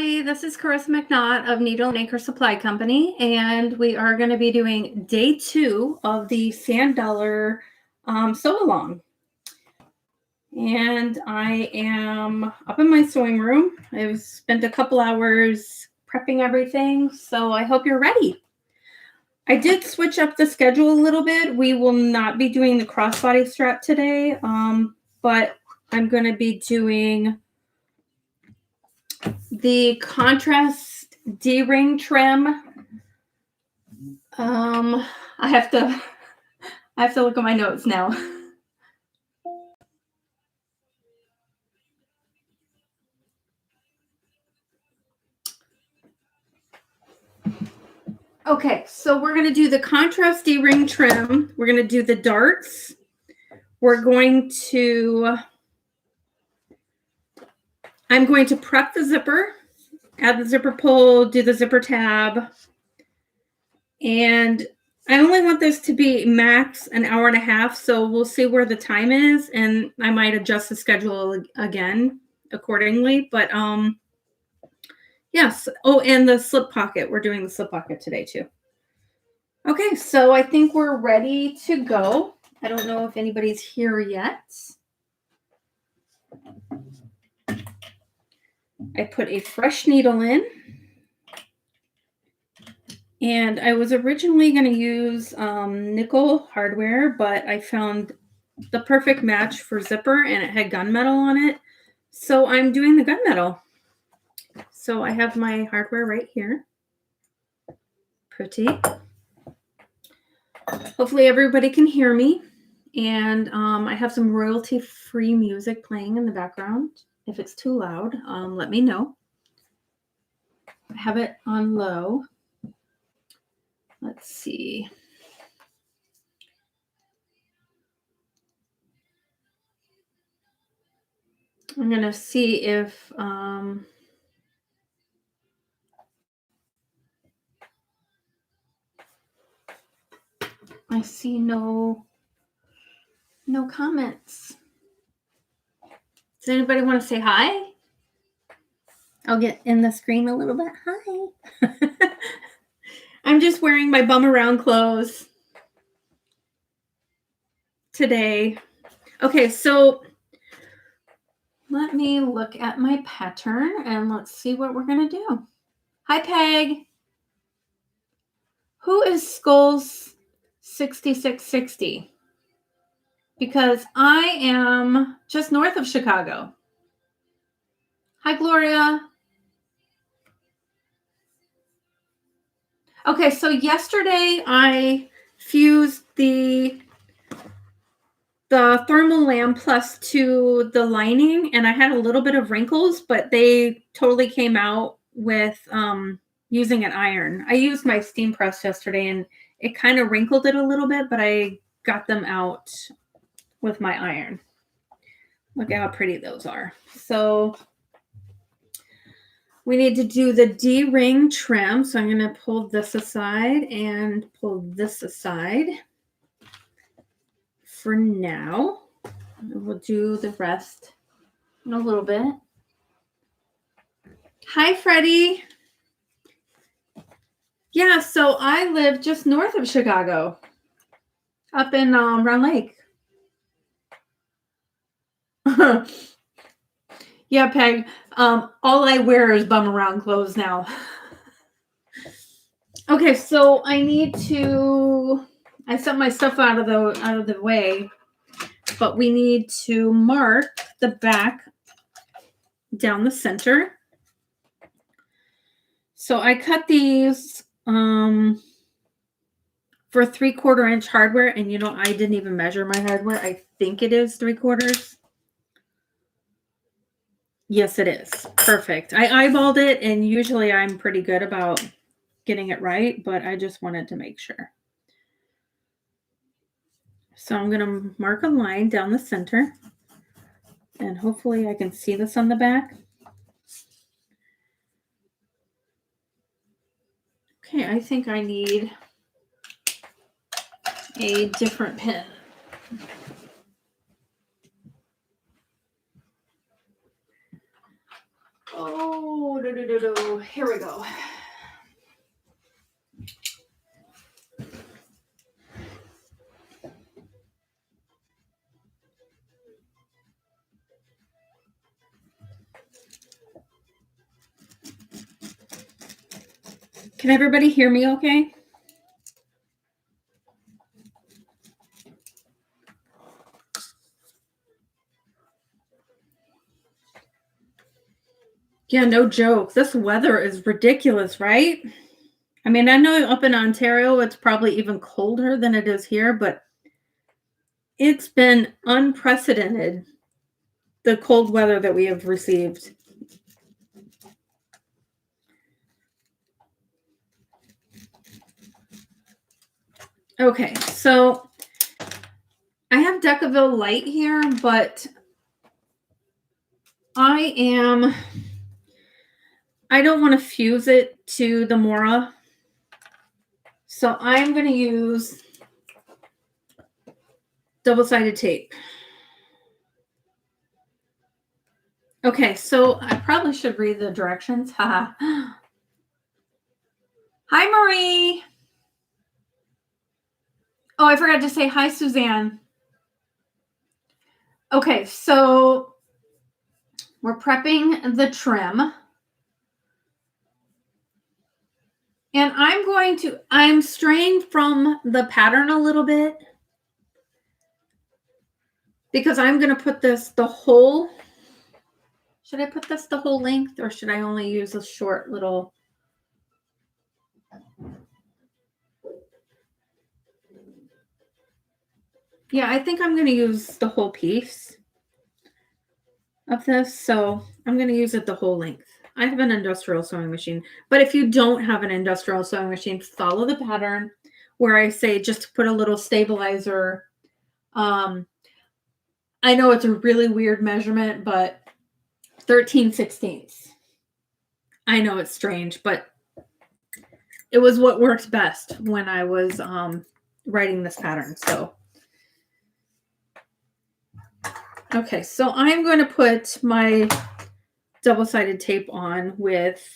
everybody. This is Carissa McNaught of Needle and Anchor Supply Company, and we are going to be doing day 2 of the Sand Dollar Sew-Along. And I am up in my sewing room. I've spent a couple hours prepping everything, so I hope you're ready. I did switch up the schedule a little bit. We will not be doing the crossbody strap today, but I'm going to be doing the contrast D-ring trim. I have to look at my notes now. Okay, so we're going to do the contrast D-ring trim. We're going to do the darts. I'm going to prep the zipper, add the zipper pull, do the zipper tab. And I only want this to be max an hour and a half, so we'll see where the time is, and I might adjust the schedule again accordingly. But yes. Oh, and the slip pocket. We're doing the slip pocket today too. Okay, so I think we're ready to go. I don't know if anybody's here yet. I put a fresh needle in. And I was originally going to use nickel hardware, but I found the perfect match for zipper, and it had gunmetal on it. So I'm doing the gunmetal. So I have my hardware right here. Pretty. Hopefully everybody can hear me. And I have some royalty-free music playing in the background. If it's too loud, let me know. I have it on low. Let's see. I'm going to see if I see no comments. Does anybody want to say hi? I'll get in the screen a little bit. Hi. I'm just wearing my bum around clothes today. Okay, so let me look at my pattern and let's see what we're going to do. Hi, Peg. Who is Skulls 6660? Because I am just north of Chicago. Hi, Gloria. Okay, so yesterday I fused the thermal lamp plus to the lining, and I had a little bit of wrinkles, but they totally came out with using an iron. I used my steam press yesterday, and it kind of wrinkled it a little bit, but I got them out with my iron. Look at how pretty those are. So we need to do the D-ring trim. So I'm going to pull this aside and pull this aside for now. We'll do the rest in a little bit. Hi, Freddie. Yeah, so I live just north of Chicago, up in Round Lake. Yeah, Peg. All I wear is bum around clothes now. Okay, so I set my stuff out of the way, but we need to mark the back down the center. So I cut these for 3/4 inch hardware, and I didn't even measure my hardware. I think it is 3/4. Yes, it is. Perfect. I eyeballed it, and usually I'm pretty good about getting it right, but I just wanted to make sure. So I'm going to mark a line down the center, and hopefully I can see this on the back. Okay, I think I need a different pen. Oh, Here we go. Can everybody hear me okay? Yeah, no joke. This weather is ridiculous, right? I mean, I know up in Ontario, it's probably even colder than it is here, but it's been unprecedented, the cold weather that we have received. Okay, so I have Decaville Light here, but I don't want to fuse it to the Mora. So I'm going to use double-sided tape. Okay, so I probably should read the directions. Haha. Hi, Marie. Oh, I forgot to say hi, Suzanne. Okay, so we're prepping the trim. And I'm straying from the pattern a little bit because I'm going to put this should I put this the whole length or should I only use a short little? Yeah, I think I'm going to use the whole piece of this. So I'm going to use it the whole length. I have an industrial sewing machine, but if you don't have an industrial sewing machine, follow the pattern where I say just put a little stabilizer. I know it's a really weird measurement, but 13/16. I know it's strange, but it was what worked best when I was writing this pattern. So, okay, so I'm going to put my double-sided tape on with,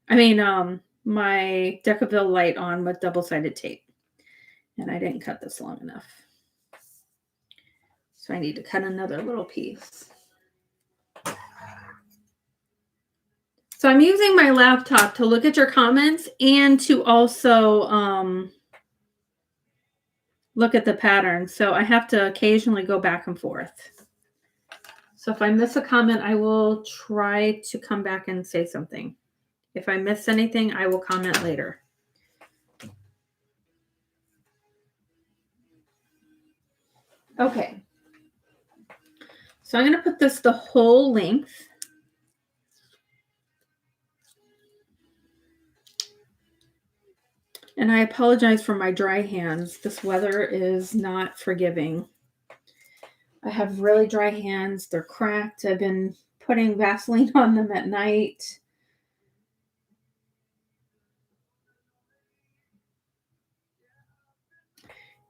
my Decaville Light on with double-sided tape. And I didn't cut this long enough. So I need to cut another little piece. So I'm using my laptop to look at your comments and to also look at the pattern. So I have to occasionally go back and forth. So if I miss a comment, I will try to come back and say something. If I miss anything, I will comment later. Okay. So I'm going to put this the whole length. And I apologize for my dry hands. This weather is not forgiving. I have really dry hands. They're cracked. I've been putting Vaseline on them at night.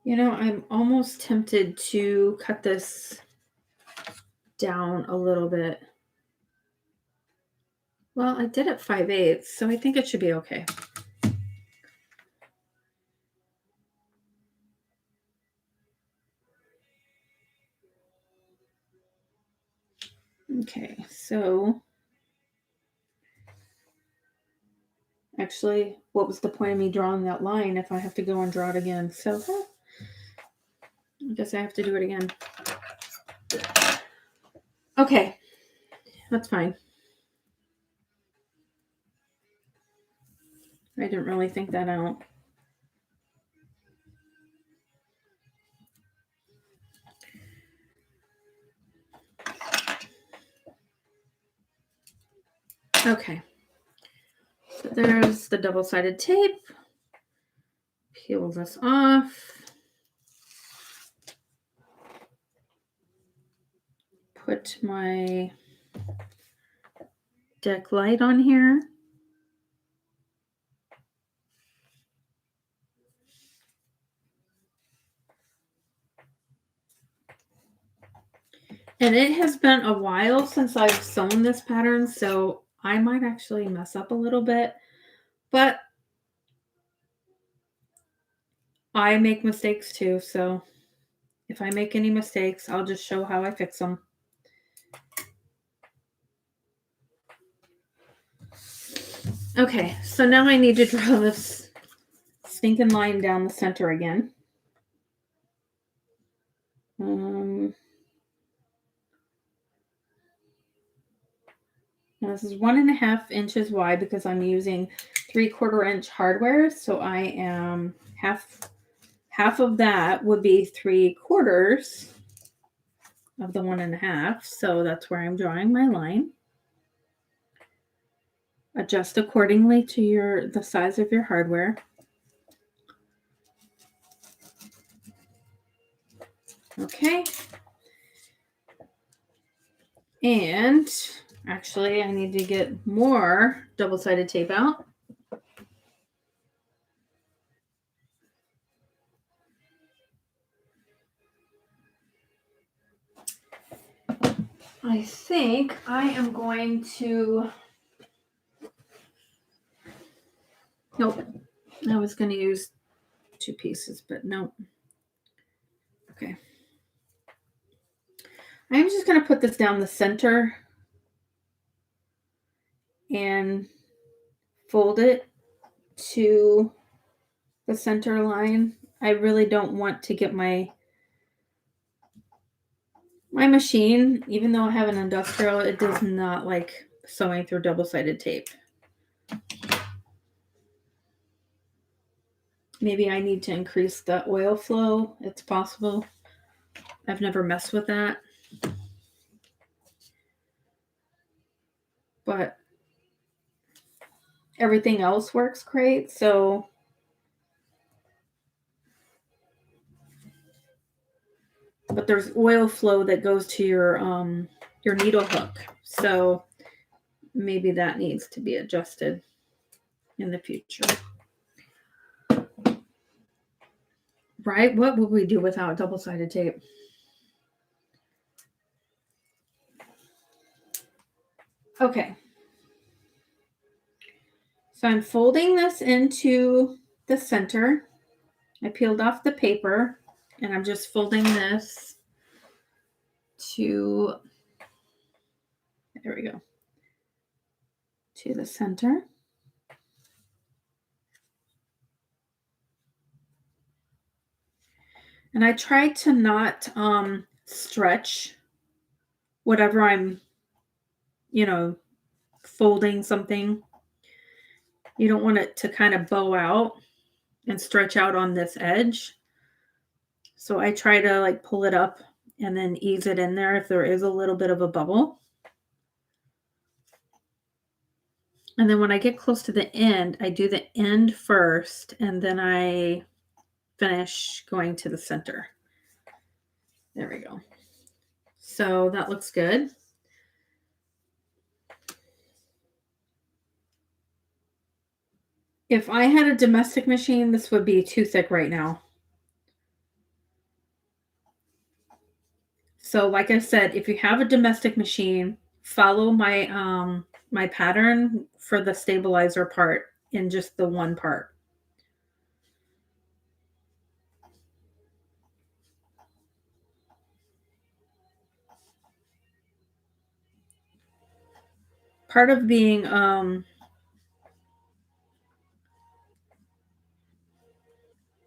You know, I'm almost tempted to cut this down a little bit. Well, I did it 5/8, so I think it should be okay. Okay, so actually, what was the point of me drawing that line if I have to go and draw it again? So I guess I have to do it again. Okay, that's fine. I didn't really think that out. Okay, so there's the double-sided tape. Peel this off. Put my deck light on here. And it has been a while since I've sewn this pattern, so I might actually mess up a little bit, but I make mistakes too, so if I make any mistakes, I'll just show how I fix them. Okay, so now I need to draw this stinking line down the center again. Now this is 1.5 inches wide because I'm using 3/4 inch hardware. So I am half of that would be 3/4 of the 1.5. So that's where I'm drawing my line. Adjust accordingly to the size of your hardware. Okay. And actually, I need to get more double-sided tape out. I think I am going to... Nope. I was going to use 2 pieces, but no. Okay. I'm just going to put this down the center and fold it to the center line. I really don't want to get my machine, even though I have an industrial, it does not like sewing through double-sided tape. Maybe I need to increase the oil flow. It's possible. I've never messed with that. But everything else works great. So but there's oil flow that goes to your needle hook. So maybe that needs to be adjusted in the future. Right? What would we do without double-sided tape? Okay. So I'm folding this into the center. I peeled off the paper and I'm just folding this to, there we go, to the center. And I try to not stretch whatever I'm, folding something. You don't want it to kind of bow out and stretch out on this edge. So I try to like pull it up and then ease it in there if there is a little bit of a bubble. And then when I get close to the end, I do the end first and then I finish going to the center. There we go. So that looks good. If I had a domestic machine, this would be too thick right now. So like I said, if you have a domestic machine, follow my my pattern for the stabilizer part in just the one part. Part of being a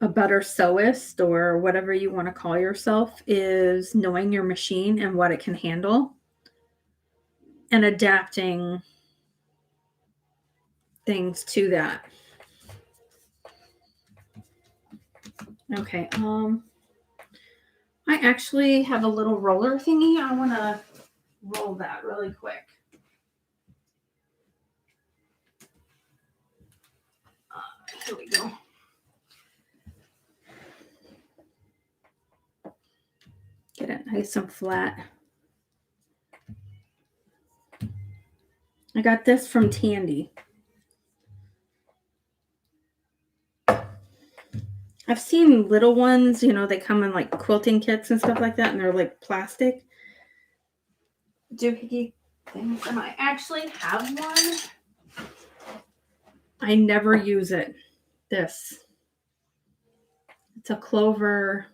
better sewist or whatever you want to call yourself is knowing your machine and what it can handle and adapting things to that. Okay, I actually have a little roller thingy. I want to roll that really quick. Here we go. Get it nice and flat. I got this from Tandy. I've seen little ones, they come in like quilting kits and stuff like that, and they're like plastic. Doohickey. things, and I actually have one. I never use it. This. It's a clover.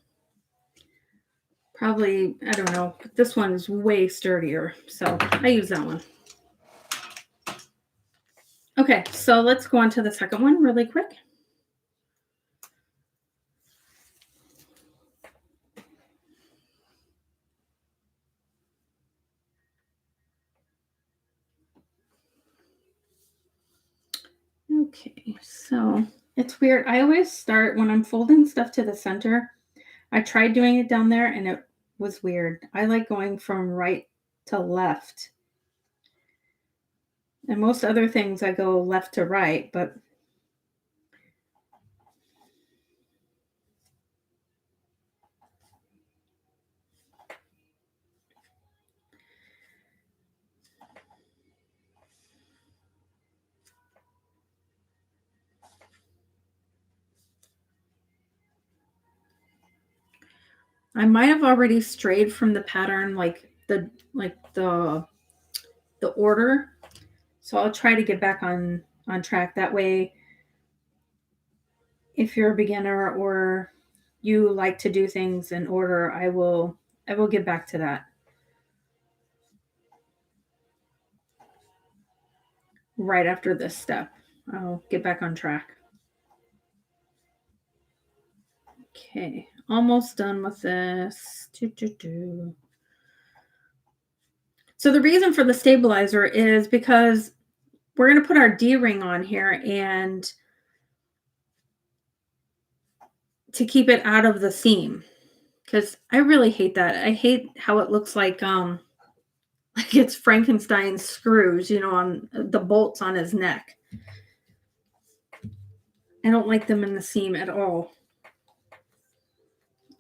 Probably, I don't know. But this one is way sturdier, so I use that one. Okay, so let's go on to the second one really quick. Okay, so it's weird. I always start when I'm folding stuff to the center. I tried doing it down there and it was weird. I like going from right to left. And most other things I go left to right, but I might have already strayed from the pattern, like the order. So I'll try to get back on track. That way, if you're a beginner or you like to do things in order, I will get back to that right after this step. I'll get back on track. Okay, almost done with this. So the reason for the stabilizer is because we're going to put our D-ring on here and to keep it out of the seam, because I really hate that. I hate how it looks like it's Frankenstein's screws, on the bolts on his neck. I don't like them in the seam at all.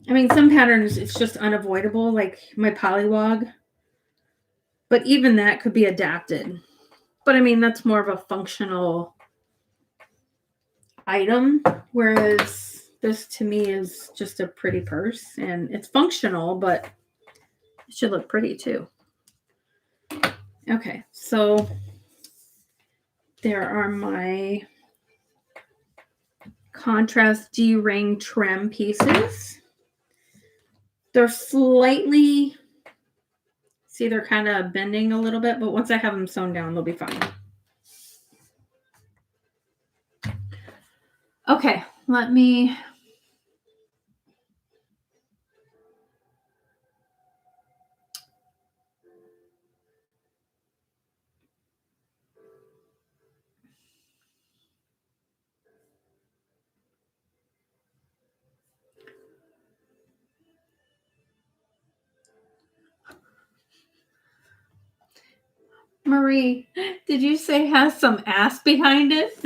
I mean, some patterns it's just unavoidable, like my polywog, but even that could be adapted. But I mean, that's more of a functional item, whereas this to me is just a pretty purse, and it's functional, but it should look pretty too. Okay, so there are my contrast D-ring trim pieces. They're slightly, see, they're kind of bending a little bit, but once I have them sewn down, they'll be fine. Okay, let me Marie, did you say has some ass behind it?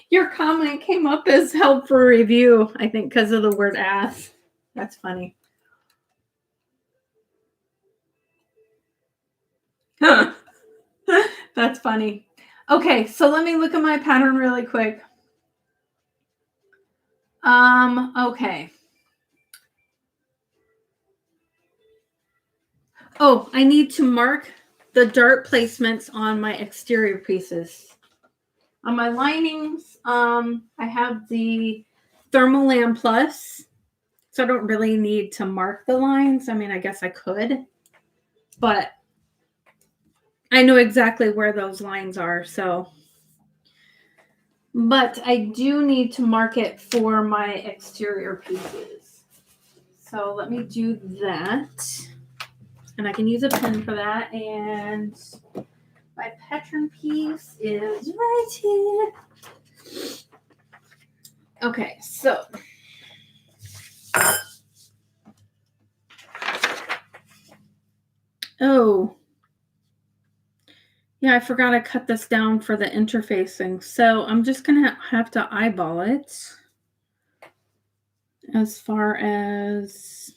Your comment came up as help for review, I think, because of the word ass. That's funny. That's funny. Okay, so let me look at my pattern really quick. Okay. Oh, I need to mark the dart placements on my exterior pieces. On my linings, I have the Thermolam Plus, so I don't really need to mark the lines. I mean, I guess I could, but I know exactly where those lines are, so. But I do need to mark it for my exterior pieces. So let me do that. And I can use a pen for that. And my pattern piece is right here. Okay, so yeah, I forgot I cut this down for the interfacing. So I'm just gonna have to eyeball it as far as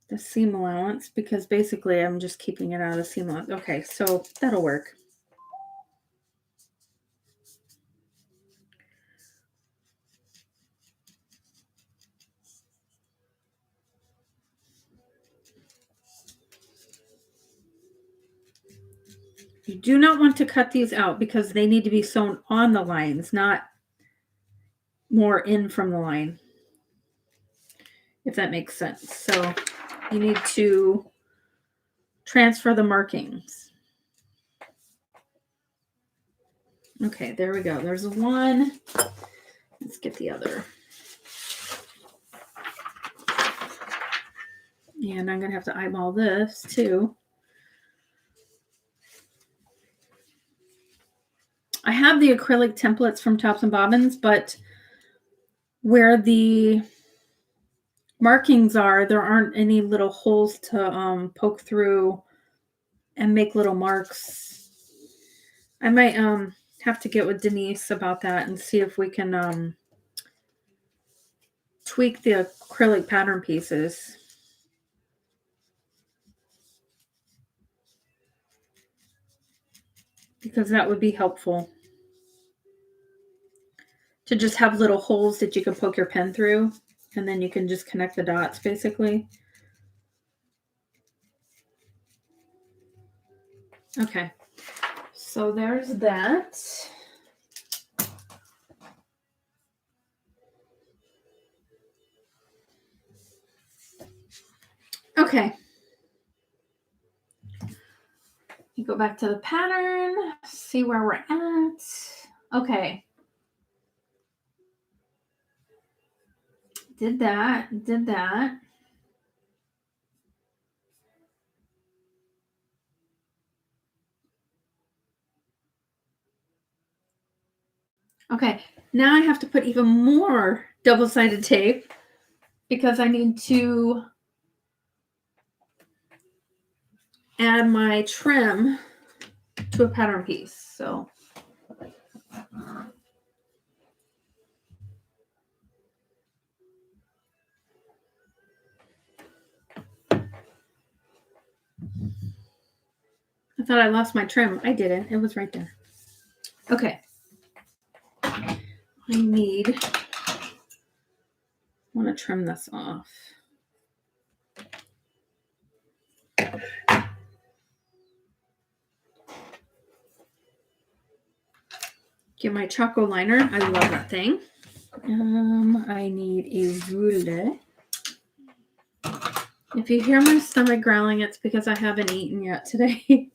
the seam allowance, because basically I'm just keeping it out of the seam allowance. Okay, so that'll work. You do not want to cut these out because they need to be sewn on the lines, not more in from the line, if that makes sense. So you need to transfer the markings. Okay, there we go. There's one. Let's get the other. And I'm going to have to eyeball this too. I have the acrylic templates from Tops and Bobbins, but where the markings are, there aren't any little holes to poke through and make little marks. I might have to get with Denise about that and see if we can tweak the acrylic pattern pieces. Because that would be helpful. To just have little holes that you can poke your pen through, and then you can just connect the dots basically. Okay, so there's that. Okay. You go back to the pattern, see where we're at. Okay. Did that. Okay, now I have to put even more double-sided tape because I need to add my trim to a pattern piece. So I thought I lost my trim. I didn't. It was right there. Okay. I want to trim this off. Get my Choco liner. I love that thing. I need a ruler. If you hear my stomach growling, it's because I haven't eaten yet today.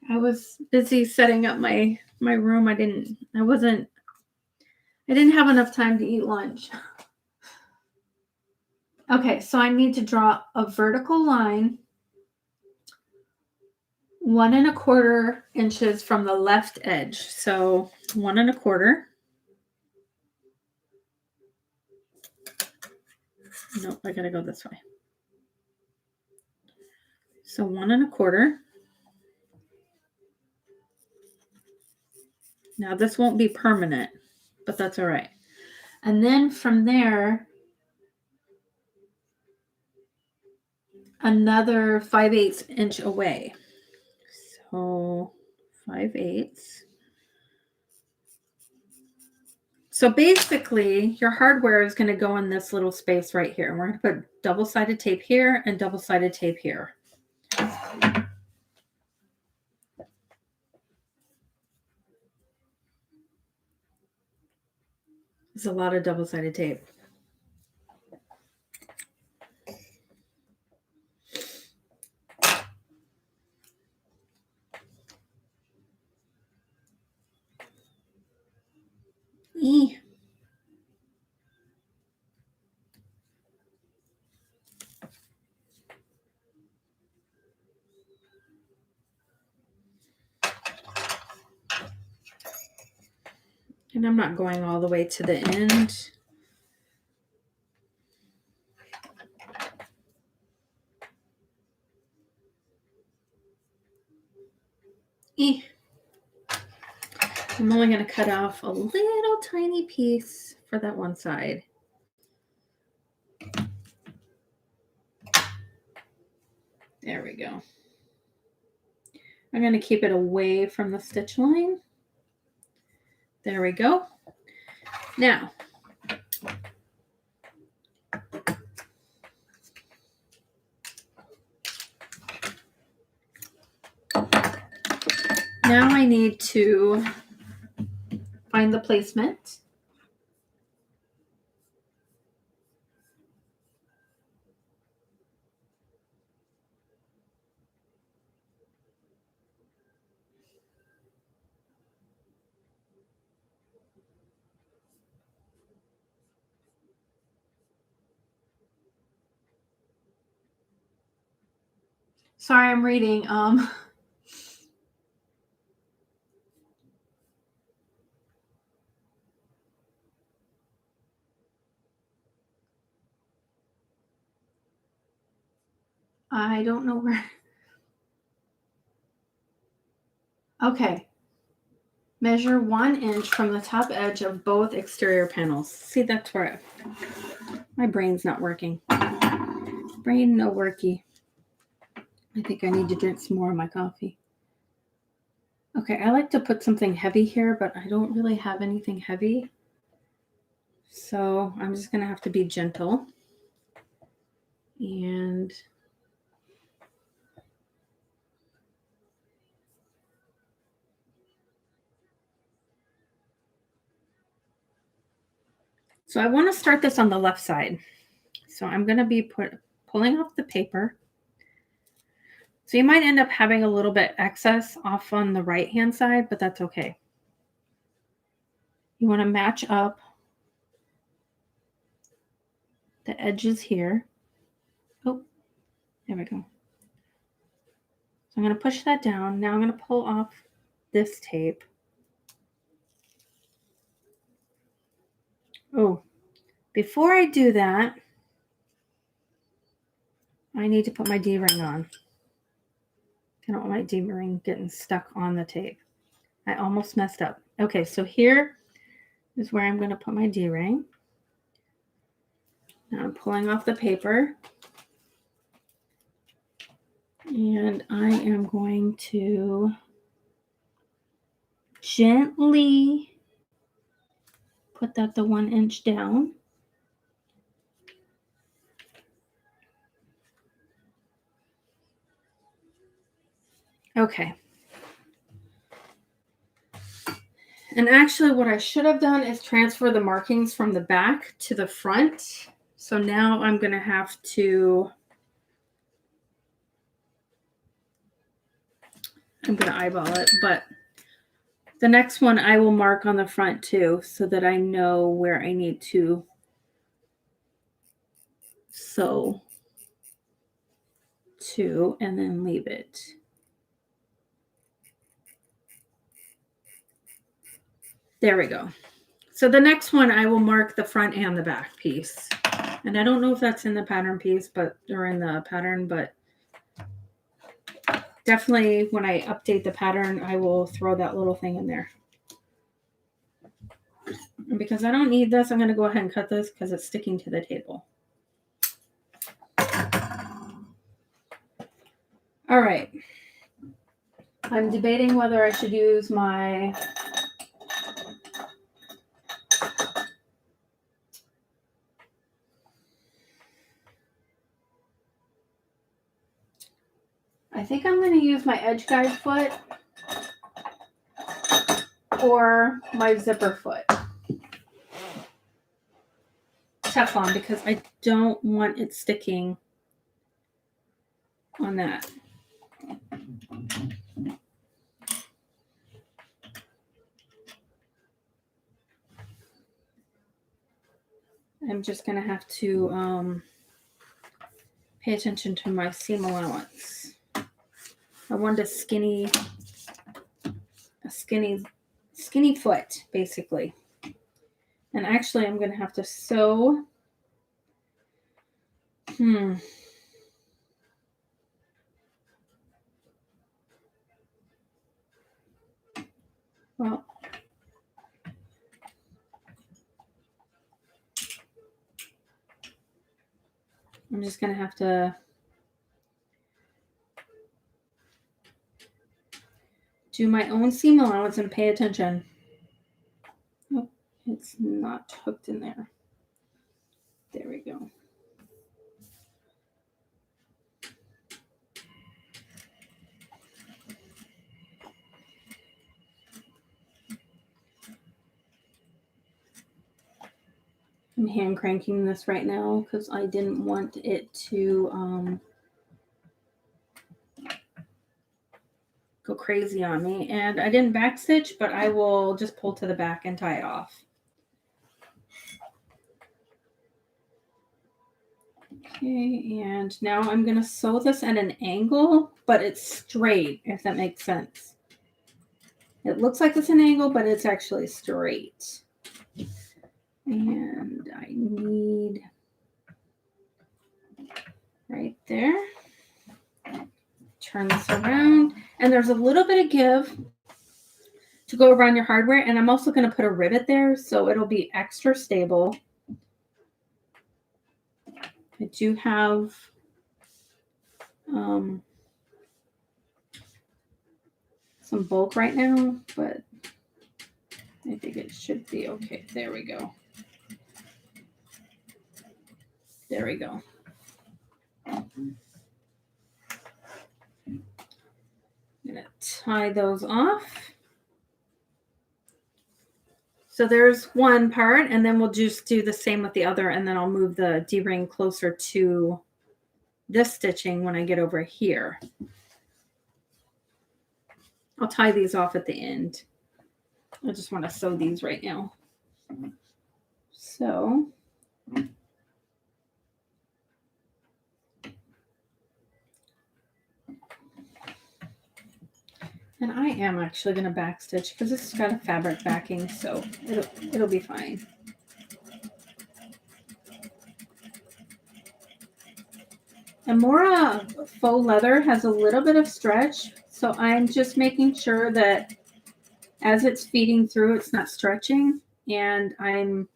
I was busy setting up my room. I didn't have enough time to eat lunch. Okay, so I need to draw a vertical line 1 1/4 inches from the left edge. So 1 1/4. Nope, I gotta go this way. So 1 1/4. Now this won't be permanent, but that's all right. And then from there, another 5/8 inch away. So 5/8. So basically, your hardware is going to go in this little space right here. And we're going to put double-sided tape here and double-sided tape here. There's a lot of double-sided tape. And I'm not going all the way to the end. I'm only going to cut off a little tiny piece for that one side. There we go. I'm going to keep it away from the stitch line. There we go. Now, Now I need to find the placement. Sorry, I'm reading. I don't know where. Okay. Measure 1 inch from the top edge of both exterior panels. See, that's where my brain's not working. Brain no worky. I think I need to drink some more of my coffee. Okay, I like to put something heavy here, but I don't really have anything heavy. So I'm just going to have to be gentle. And so I want to start this on the left side. So I'm going to be pulling off the paper. So you might end up having a little bit excess off on the right hand side, but that's okay. You want to match up the edges here. Oh, there we go. So I'm going to push that down. Now I'm going to pull off this tape. Oh, before I do that, I need to put my D-ring on. I don't want my D-ring getting stuck on the tape. I almost messed up. Okay, so here is where I'm going to put my D-ring. Now I'm pulling off the paper. And I am going to gently put that the 1 inch down. Okay. And actually what I should have done is transfer the markings from the back to the front. So now I'm going to have to, I'm going to eyeball it, but the next one I will mark on the front too, so that I know where I need to sew to and then leave it. There we go. So the next one I will mark the front and the back piece. And I don't know if that's in the pattern piece, or in the pattern, but definitely when I update the pattern, I will throw that little thing in there. And because I don't need this, I'm going to go ahead and cut this because it's sticking to the table. All right. I'm debating whether I should use my I think I'm going to use my edge guide foot or my zipper foot. Teflon, because I don't want it sticking on that. I'm just going to have to pay attention to my seam allowance. I want a skinny foot, basically. And actually, I'm going to have to sew. Well, I'm just going to have to do my own seam allowance and pay attention. Oh, it's not hooked in there. There we go. I'm hand cranking this right now because I didn't want it to go crazy on me. And I didn't backstitch, but I will just pull to the back and tie it off. Okay, and now I'm going to sew this at an angle, but it's straight, if that makes sense. It looks like it's an angle, but it's actually straight. And I need right there. Turn this around, and there's a little bit of give to go around your hardware, and I'm also going to put a rivet there so it'll be extra stable. I do have some bulk right now, but I think it should be okay. There we go. There we go. I'm going to tie those off. So there's one part, and then we'll just do the same with the other, and then I'll move the D-ring closer to this stitching when I get over here. I'll tie these off at the end. I just want to sew these right now. So and I am actually going to backstitch because this has got a fabric backing, so it'll be fine. And Mora faux leather has a little bit of stretch, so I'm just making sure that as it's feeding through, it's not stretching, and I'm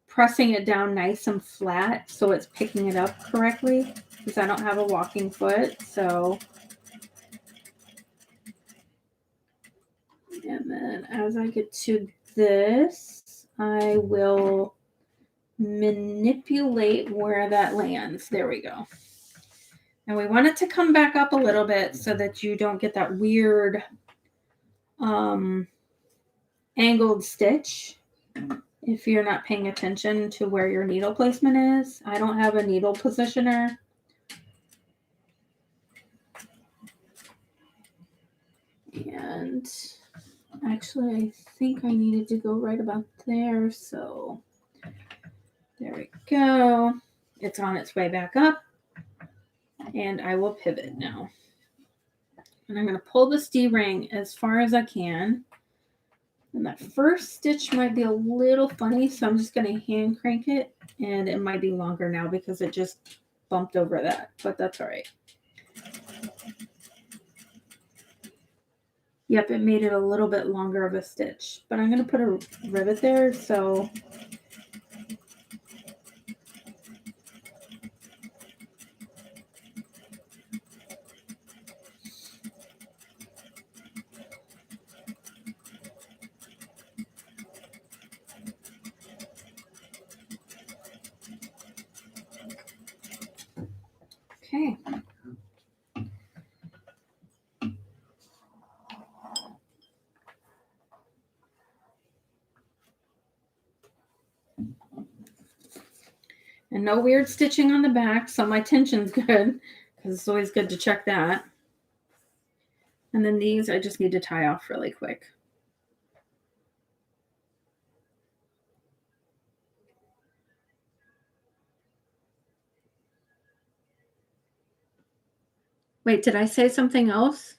pressing it down nice and flat so it's picking it up correctly because I don't have a walking foot. So, and then as I get to this, I will manipulate where that lands. There we go. And we want it to come back up a little bit so that you don't get that weird angled stitch if you're not paying attention to where your needle placement is. I don't have a needle positioner. And actually, I think I needed to go right about there. So there we go. It's on its way back up. And I will pivot now. And I'm going to pull this D-ring as far as I can. And that first stitch might be a little funny, so I'm just going to hand crank it. And it might be longer now because it just bumped over that, but that's all right. Yep, it made it a little bit longer of a stitch, but I'm going to put a rivet there, so okay. And no weird stitching on the back, so my tension's good, because it's always good to check that. And then these I just need to tie off really quick. Wait, did I say something else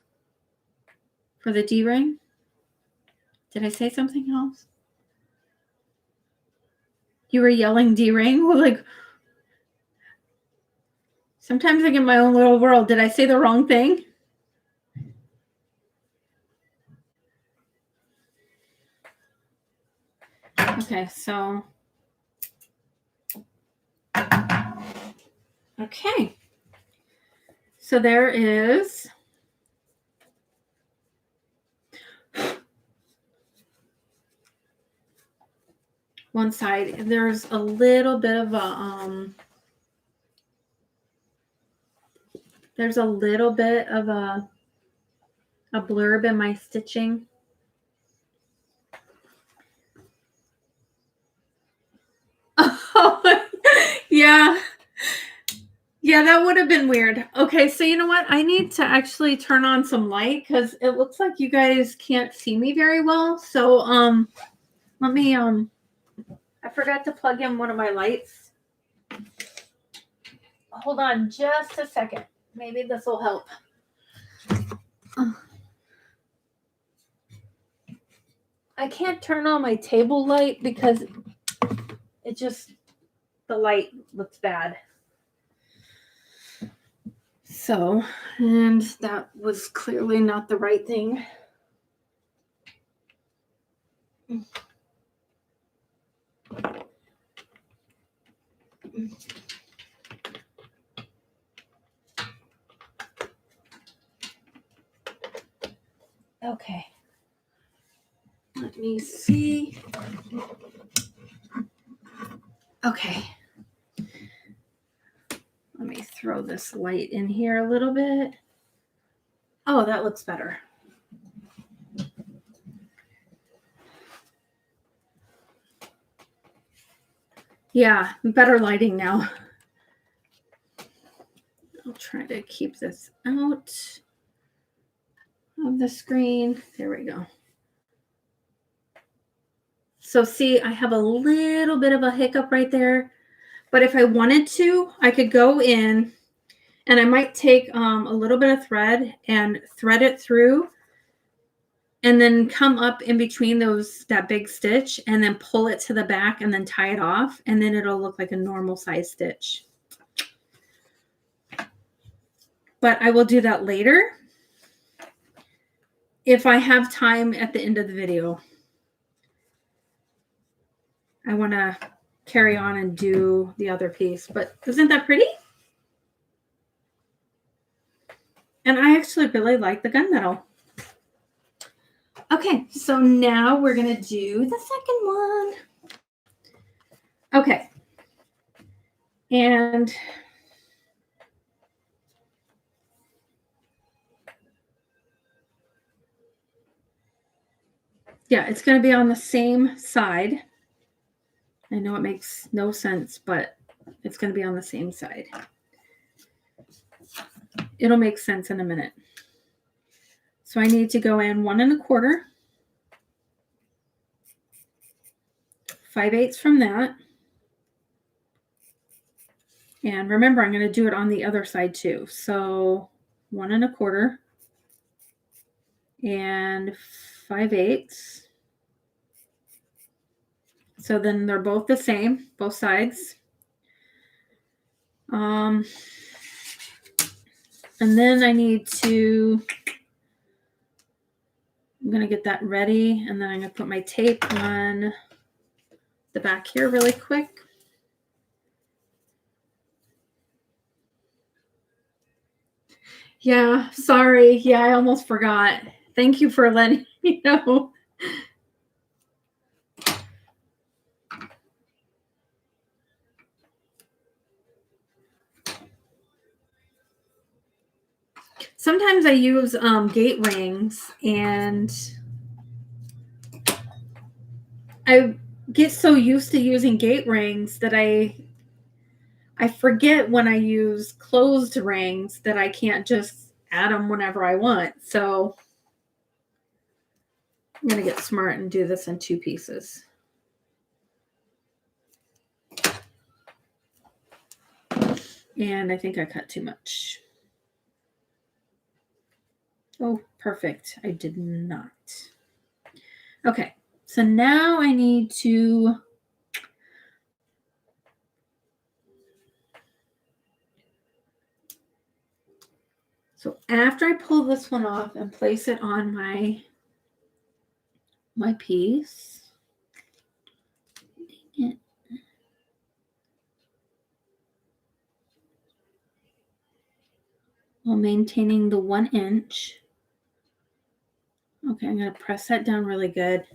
for the D-ring? Did I say something else? You were yelling D-ring? Like, sometimes I get my own little world. Did I say the wrong thing? Okay, so. Okay. So there is one side. There's a little bit of a there's a little bit of a blurb in my stitching. Yeah. Yeah, that would have been weird. Okay, so you know what? I need to actually turn on some light because it looks like you guys can't see me very well. So let me I forgot to plug in one of my lights. Hold on just a second. Maybe this will help. I can't turn on my table light because the light looks bad. So, and that was clearly not the right thing. Okay. Let me see. Okay. Let me throw this light in here a little bit. Oh, that looks better. Yeah, better lighting now. I'll try to keep this out of the screen. There we go. So see, I have a little bit of a hiccup right there. But if I wanted to, I could go in and I might take a little bit of thread and thread it through and then come up in between that big stitch and then pull it to the back and then tie it off. And then it'll look like a normal size stitch. But I will do that later if I have time at the end of the video. I want to carry on and do the other piece, but isn't that pretty? And I actually really like the gunmetal. Okay, so now we're going to do the second one. Okay. And yeah, it's going to be on the same side. I know it makes no sense, but it's going to be on the same side. It'll make sense in a minute. So I need to go in 1 1/4, 5/8 from that. And remember, I'm going to do it on the other side too. So 1 1/4 and 5/8. So then they're both the same, both sides. And then I need to, I'm going to get that ready. And then I'm going to put my tape on the back here really quick. Yeah, sorry. Yeah, I almost forgot. Thank you for letting me know. Sometimes I use gate rings, and I get so used to using gate rings that I forget when I use closed rings that I can't just add them whenever I want. So I'm going to get smart and do this in 2 pieces. And I think I cut too much. Oh, perfect. I did not. Okay, so now I need to so after I pull this one off and place it on my piece, while maintaining the 1 inch. Okay, I'm going to press that down really good.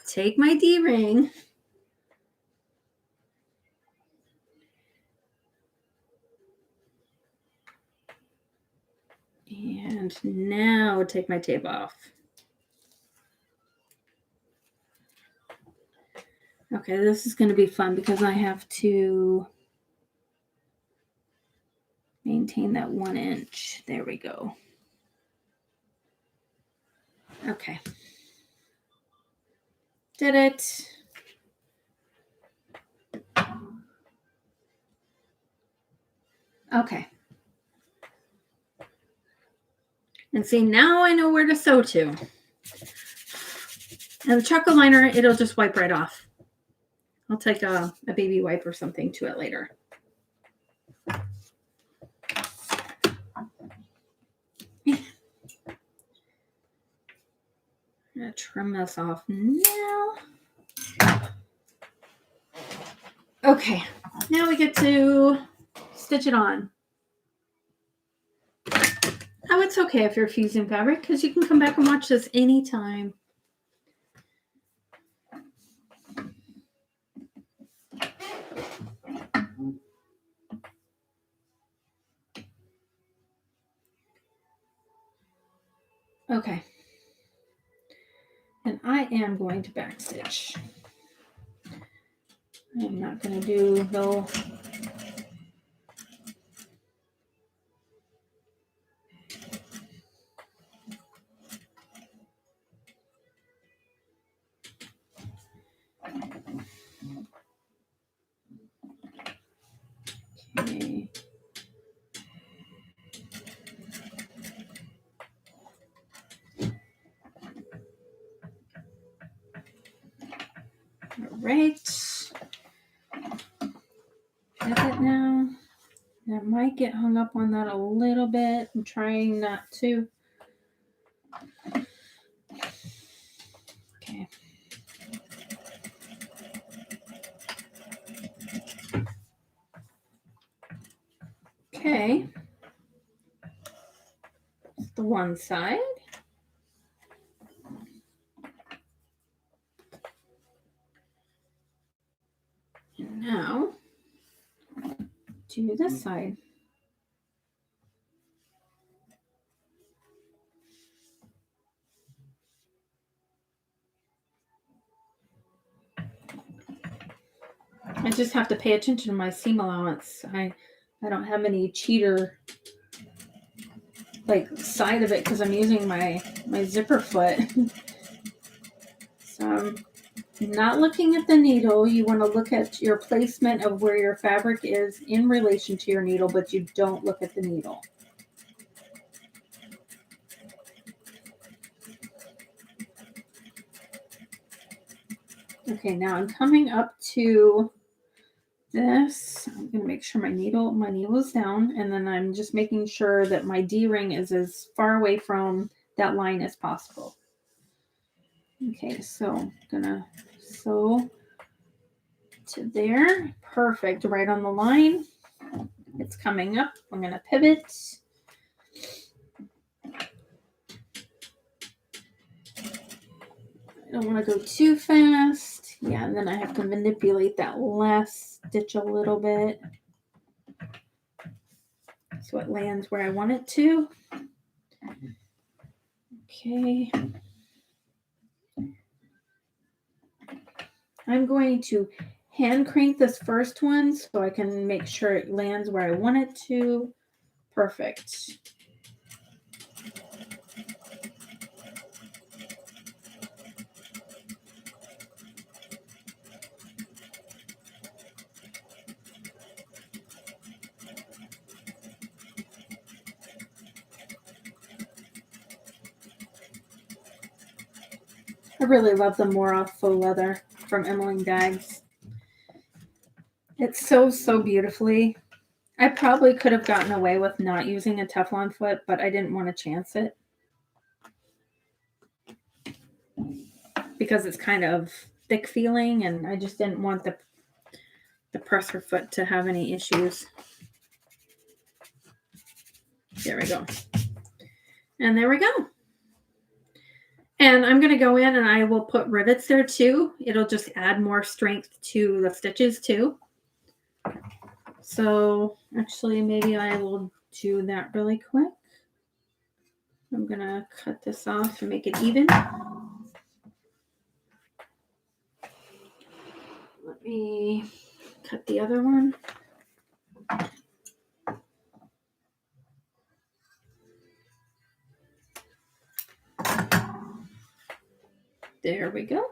Take my D-ring. And now take my tape off. Okay, this is going to be fun because I have to Maintain that 1 inch. There we go. Okay. Did it. Okay. And see, now I know where to sew to. And the chocolate liner, it'll just wipe right off. I'll take a baby wipe or something to it later. I'm going to trim this off now. Okay, now we get to stitch it on. Oh, it's okay if you're fusing fabric because you can come back and watch this anytime. Okay. And I am going to backstitch. I'm not going to do no. Okay. All right. Have it now. That might get hung up on that a little bit. I'm trying not to. Okay. Okay. That's the one side. And now do this side. I just have to pay attention to my seam allowance. I don't have any cheater like side of it because I'm using my zipper foot. So I'm not looking at the needle. You want to look at your placement of where your fabric is in relation to your needle, but you don't look at the needle. Okay, now I'm coming up to this. I'm going to make sure my needle is down, and then I'm just making sure that my D-ring is as far away from that line as possible. Okay, so I'm going to sew to there. Perfect, right on the line. It's coming up. I'm going to pivot. I don't want to go too fast. Yeah, and then I have to manipulate that last stitch a little bit so it lands where I want it to. Okay. I'm going to hand crank this first one so I can make sure it lands where I want it to. Perfect. I really love the Mora faux leather from Emmeline Bags. It's so beautifully. I probably could have gotten away with not using a Teflon foot, but I didn't want to chance it because it's kind of thick feeling, and I just didn't want the presser foot to have any issues. There we go. And there we go. And I'm going to go in and I will put rivets there too. It'll just add more strength to the stitches too. So actually, maybe I will do that really quick. I'm going to cut this off to make it even. Let me cut the other one. There we go.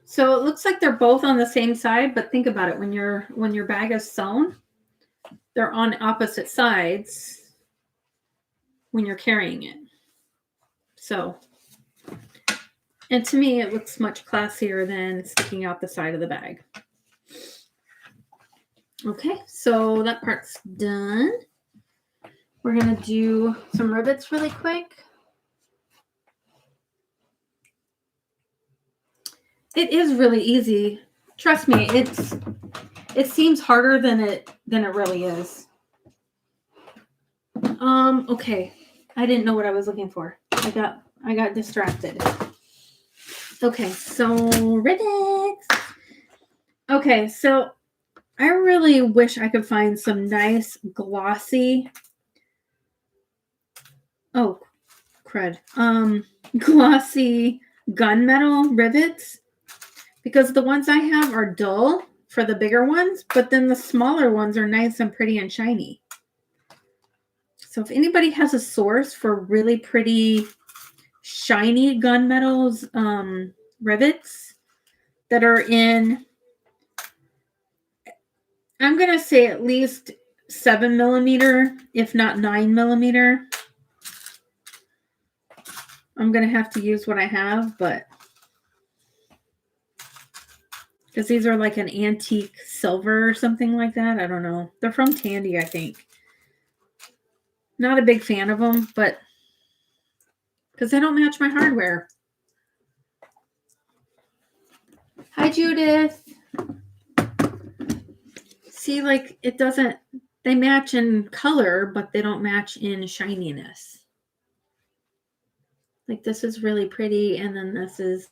So it looks like they're both on the same side, but think about it. When your bag is sewn, they're on opposite sides when you're carrying it. So, and to me, it looks much classier than sticking out the side of the bag. Okay, so that part's done. We're going to do some rivets really quick. It is really easy. Trust me, it seems harder than it really is. Okay. I didn't know what I was looking for. I got distracted. Okay, so rivets. Okay, so I really wish I could find some nice glossy. Oh, crud. Glossy gunmetal rivets, because the ones I have are dull for the bigger ones, but then the smaller ones are nice and pretty and shiny. So if anybody has a source for really pretty shiny gunmetals rivets that are in, I'm going to say at least 7mm, if not 9mm. I'm going to have to use what I have, but because these are like an antique silver or something like that. I don't know. They're from Tandy, I think. Not a big fan of them, but because they don't match my hardware. Hi, Judith. See, like it doesn't, they match in color, but they don't match in shininess. Like this is really pretty, and then this is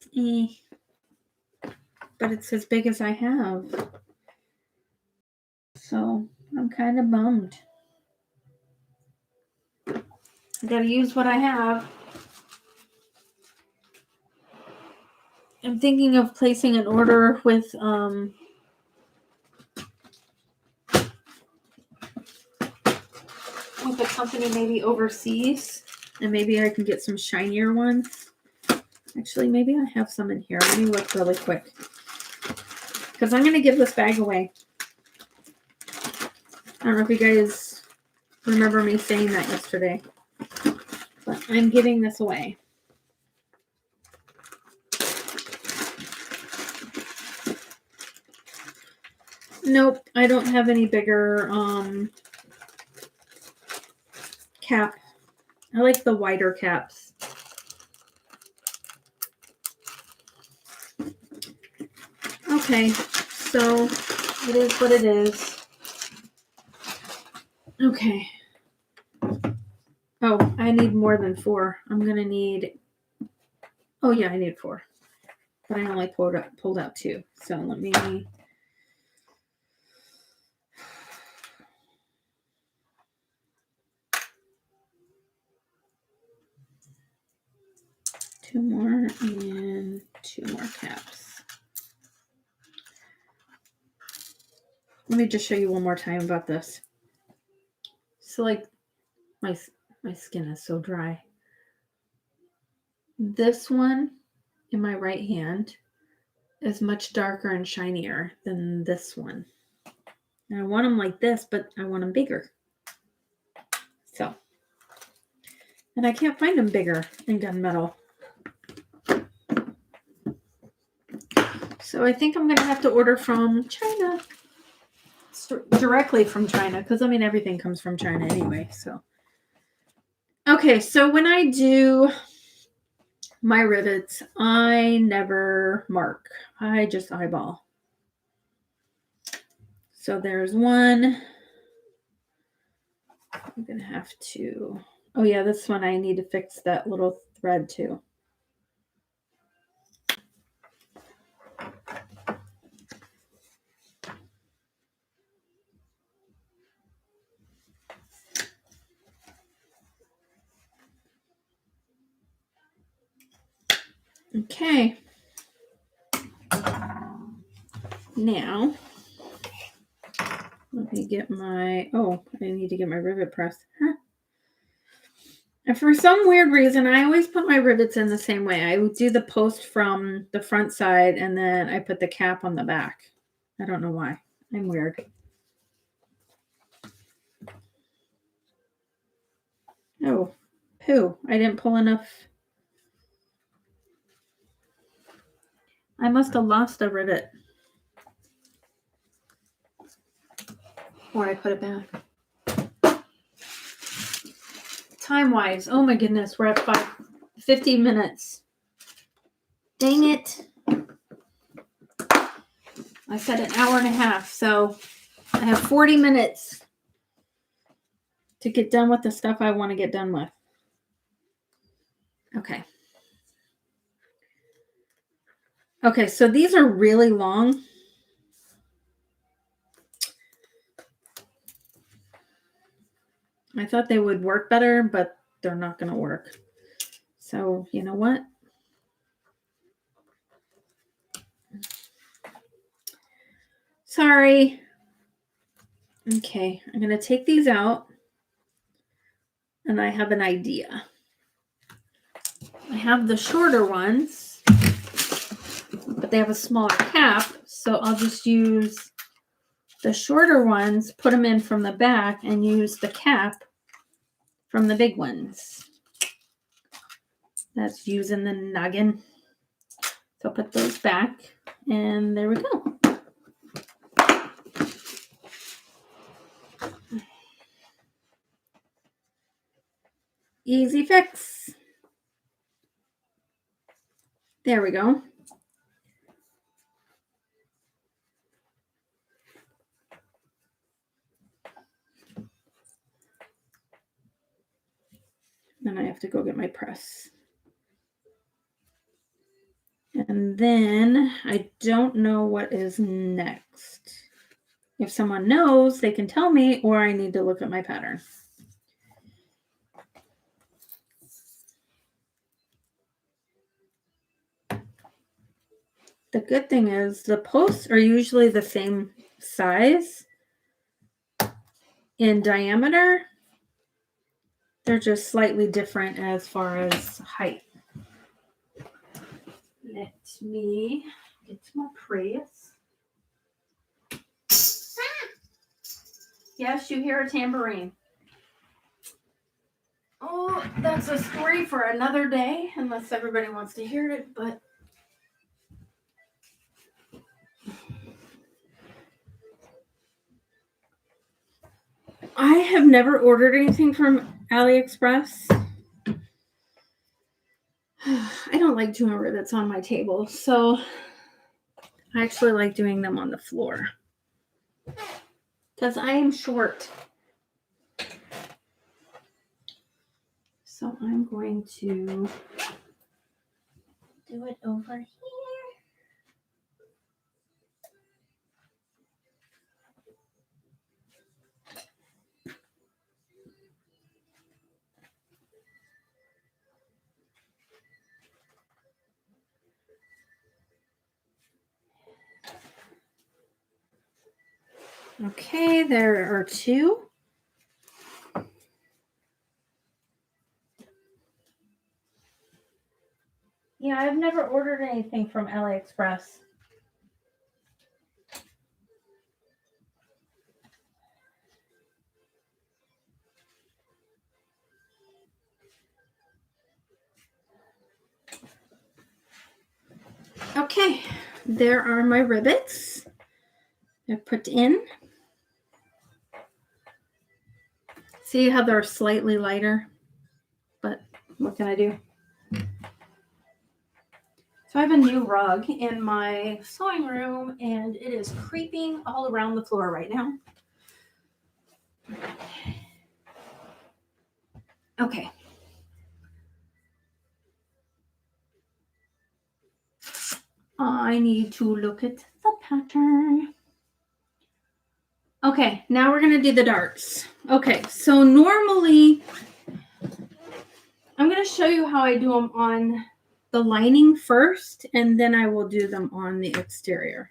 but it's as big as I have. So I'm kind of bummed. I gotta use what I have. I'm thinking of placing an order with a company maybe overseas, and maybe I can get some shinier ones. Actually, maybe I have some in here. Let me look really quick, because I'm gonna give this bag away. I don't know if you guys remember me saying that yesterday, but I'm giving this away. Nope, I don't have any bigger cap. I like the wider caps. Okay, so it is what it is. Okay. Oh, I need more than 4. I'm gonna need. Oh yeah, I need 4, but I only pulled out 2. So let me. 2 more and 2 more caps. Let me just show you one more time about this. So like my skin is so dry. This one in my right hand is much darker and shinier than this one. And I want them like this, but I want them bigger. So, and I can't find them bigger in gunmetal. So I think I'm going to have to order from China. Directly from China, because I mean everything comes from China anyway. So okay, so when I do my rivets, I never mark. I just eyeball. So there's one. I'm gonna have to. Oh yeah, this one I need to fix that little thread too. Okay. Now, let me get my, I need to get my rivet press. Huh? And for some weird reason, I always put my rivets in the same way. I would do the post from the front side and then I put the cap on the back. I don't know why. I'm weird. Oh, poo. I didn't pull enough. I must have lost a rivet. Or I put it back. Time-wise, oh my goodness, we're at 50 minutes. Dang it. I said an hour and a half, so I have 40 minutes to get done with the stuff I want to get done with. Okay. Okay, so these are really long. I thought they would work better, but they're not going to work. So, you know what? Sorry. Okay, I'm going to take these out. And I have an idea. I have the shorter ones, but they have a smaller cap. So I'll just use the shorter ones, put them in from the back, and use the cap from the big ones. That's using the noggin. So I'll put those back, and there we go. Easy fix. There we go. Then I have to go get my press. And then I don't know what is next. If someone knows, they can tell me, or I need to look at my pattern. The good thing is the posts are usually the same size in diameter. They're just slightly different as far as height. Let me get to my press. Yes, you hear a tambourine. Oh, that's a story for another day, unless everybody wants to hear it, but I have never ordered anything from AliExpress. I don't like doing rivets on my table, so I actually like doing them on the floor because I am short. So I'm going to do it over here. Okay, there are two. Yeah, I've never ordered anything from AliExpress. Okay, there are my rivets. They're put in. See how they're slightly lighter? But what can I do? So I have a new rug in my sewing room, and it is creeping all around the floor right now. Okay. I need to look at the pattern. Okay, now we're going to do the darts. Okay, so normally I'm going to show you how I do them on the lining first, and then I will do them on the exterior.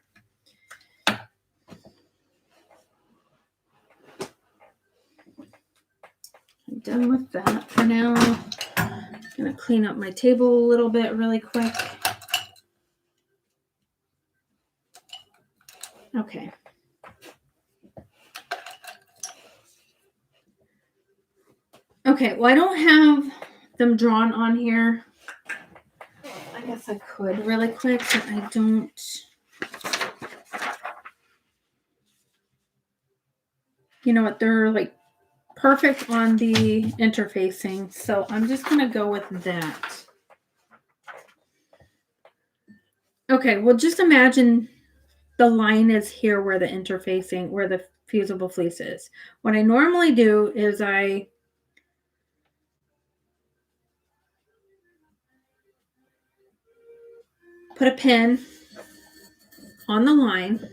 done with that for now. I'm going to clean up my table a little bit really quick. Okay. Okay, well, I don't have them drawn on here. I guess I could really quick, but I don't. You know what? They're like perfect on the interfacing, so I'm just going to go with that. Okay, well, just imagine the line is here where the interfacing, where the fusible fleece is. What I normally do is I put a pin on the line,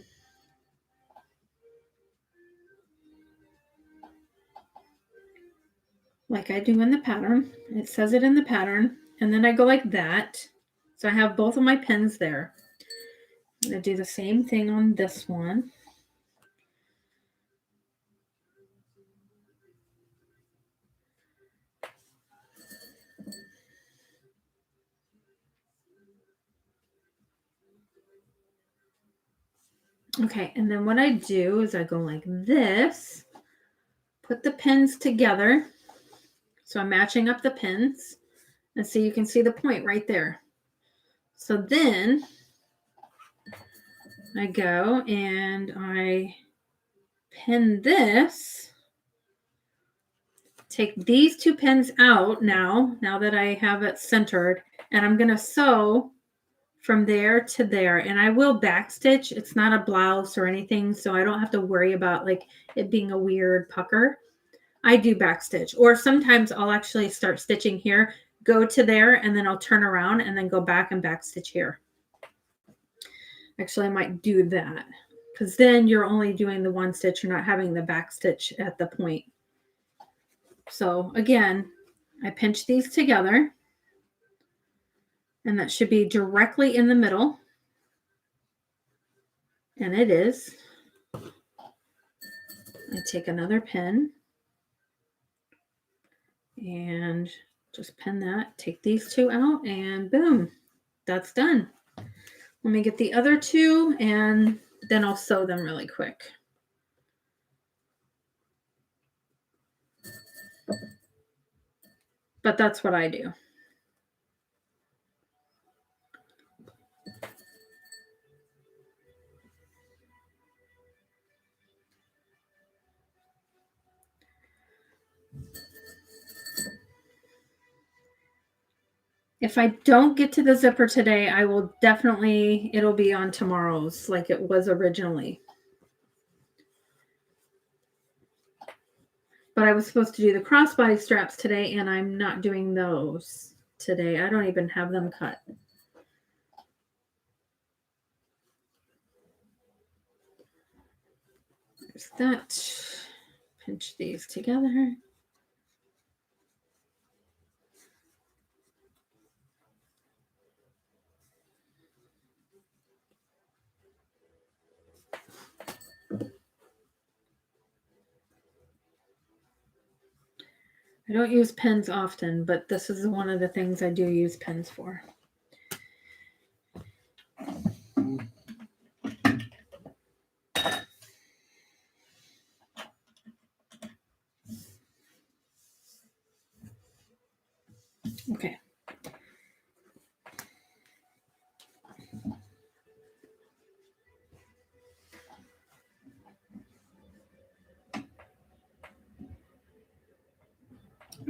like I do in the pattern. It says it in the pattern, and then I go like that. So I have both of my pins there. I'm going to do the same thing on this one. Okay, and then what I do is I go like this, put the pins together. So I'm matching up the pins, and so you can see the point right there. So then I go and I pin this, take these two pins out now that I have it centered, and I'm going to sew from there to there, and I will backstitch. It's not a blouse or anything, so I don't have to worry about like it being a weird pucker. I do backstitch, or sometimes I'll actually start stitching here, go to there, and then I'll turn around and then go back and backstitch here. Actually, I might do that because then you're only doing the one stitch. You're not having the backstitch at the point. So again, I pinch these together, and that should be directly in the middle. And it is. I take another pin and just pin that, take these two out, and boom, that's done. Let me get the other two, and then I'll sew them really quick. But that's what I do. If I don't get to the zipper today, I will definitely, it'll be on tomorrow's like it was originally. But I was supposed to do the crossbody straps today, and I'm not doing those today. I don't even have them cut. There's that. Pinch these together. I don't use pens often, but this is one of the things I do use pens for. Okay.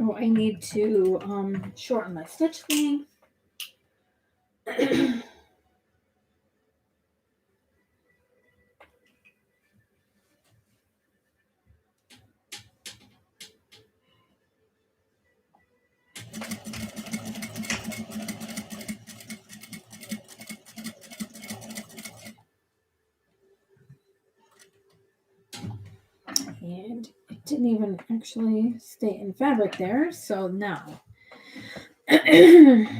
Oh, I need to shorten my stitch length. And it didn't even actually stay in fabric there, so now I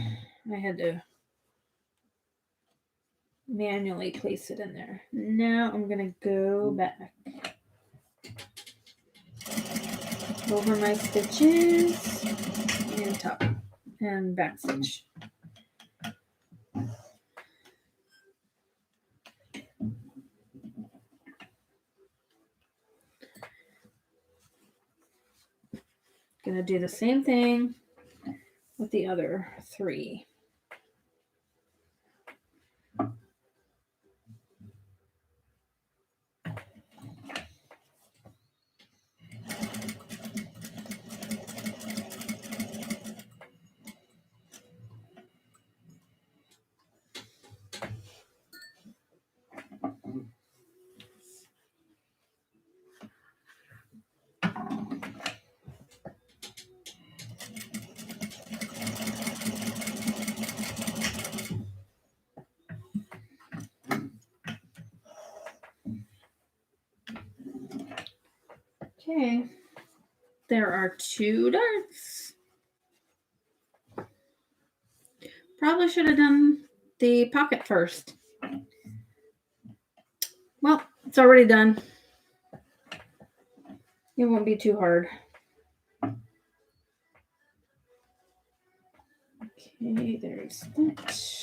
had to manually place it in there. Now I'm gonna go back. over my stitches and top and back stitch. Gonna do the same thing with the other 3. Okay, there are 2 darts. Probably should have done the pocket first. Well, it's already done. It won't be too hard. Okay, there's that.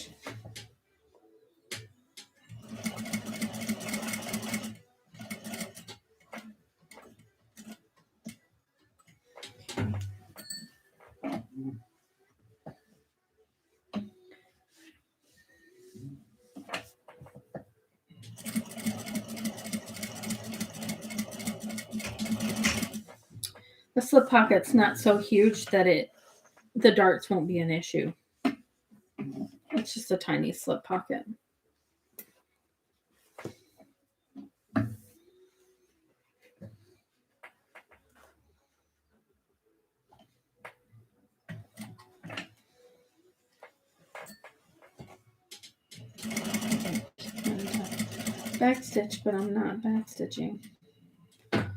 The slip pocket's not so huge that the darts won't be an issue. It's just a tiny slip pocket. Back stitch, but I'm not back stitching. Okay.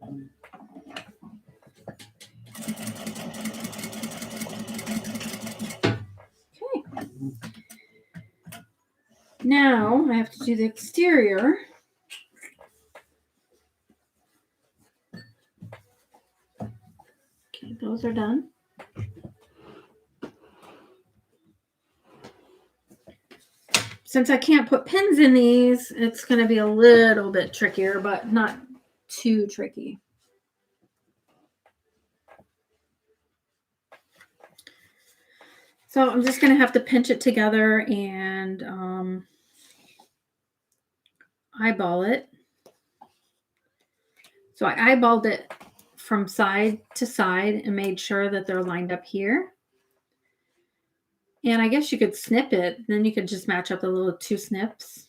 Okay. Now I have to do the exterior. Okay, those are done. Since I can't put pins in these, it's going to be a little bit trickier, but not too tricky. So I'm just going to have to pinch it together and eyeball it. So I eyeballed it from side to side and made sure that they're lined up here. And I guess you could snip it. Then you could just match up the little 2 snips.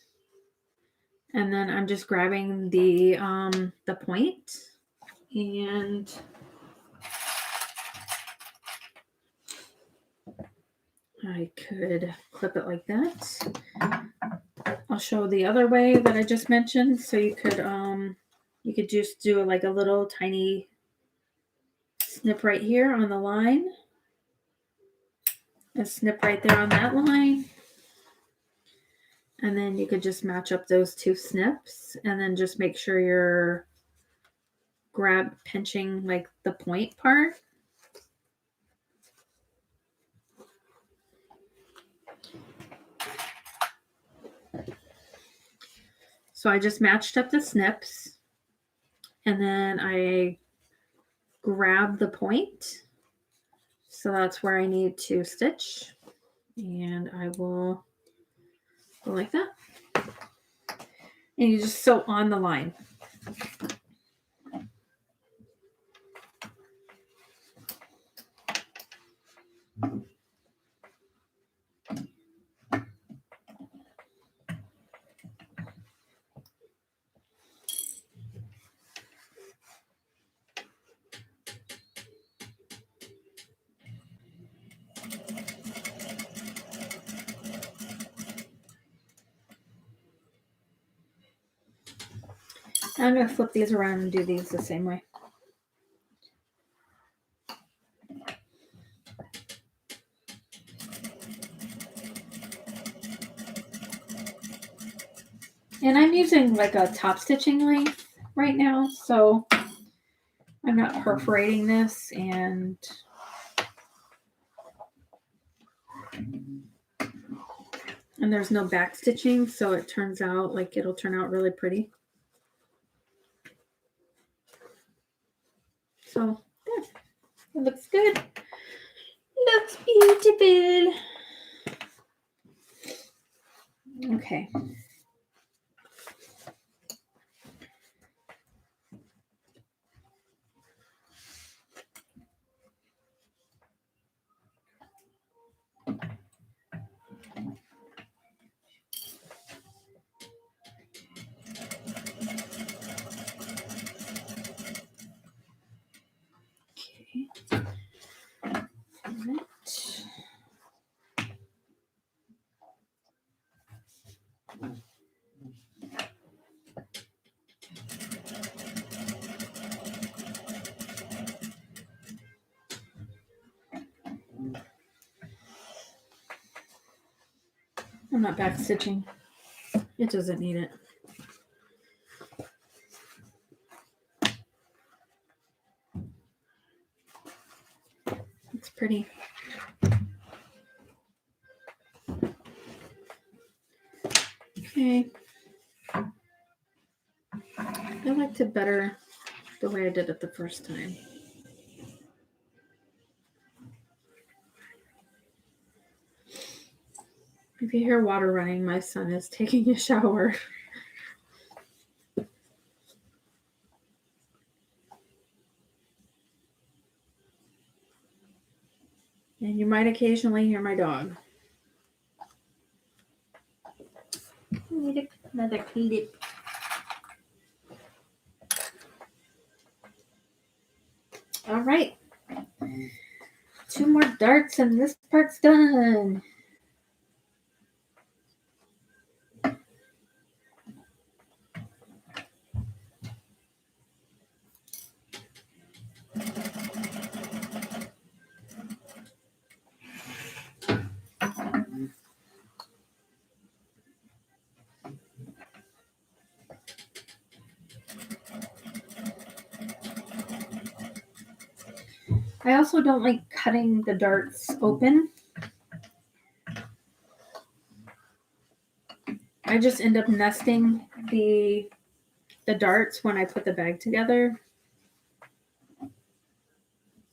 And then I'm just grabbing the point, and I could clip it like that. I'll show the other way that I just mentioned. So you could just do like a little tiny snip right here on the line. A snip right there on that line. And then you could just match up those 2 snips and then just make sure you're pinching like the point part. So I just matched up the snips and then I grab the point. So that's where I need to stitch, and I will go like that. And you just sew on the line. I'm going to flip these around and do these the same way. And I'm using like a top stitching length right now, so I'm not perforating this, and there's no back stitching, so it turns out like it'll turn out really pretty. So there, it looks good. Looks beautiful. Okay. I'm not back stitching. It doesn't need it. It's pretty. Okay. I liked it better the way I did it the first time. If you hear water running, my son is taking a shower. And you might occasionally hear my dog. I need another clip. All right. 2 more darts and this part's done. I also don't like cutting the darts open. I just end up nesting the darts when I put the bag together.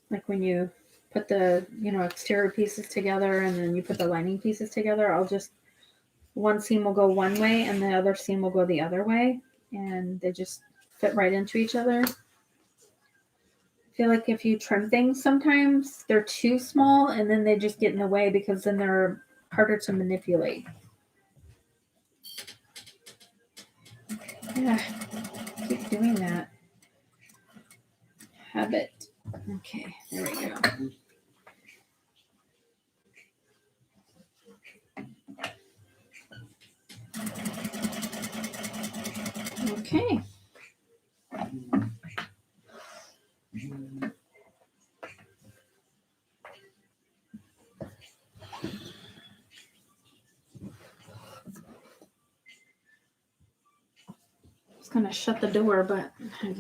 Like when you put the, exterior pieces together and then you put the lining pieces together, one seam will go one way and the other seam will go the other way, and they just fit right into each other. I feel like if you trim things, sometimes they're too small and then they just get in the way because then they're harder to manipulate. Yeah, keep doing that. Habit. Okay, there we go. Okay. I was gonna shut the door, but I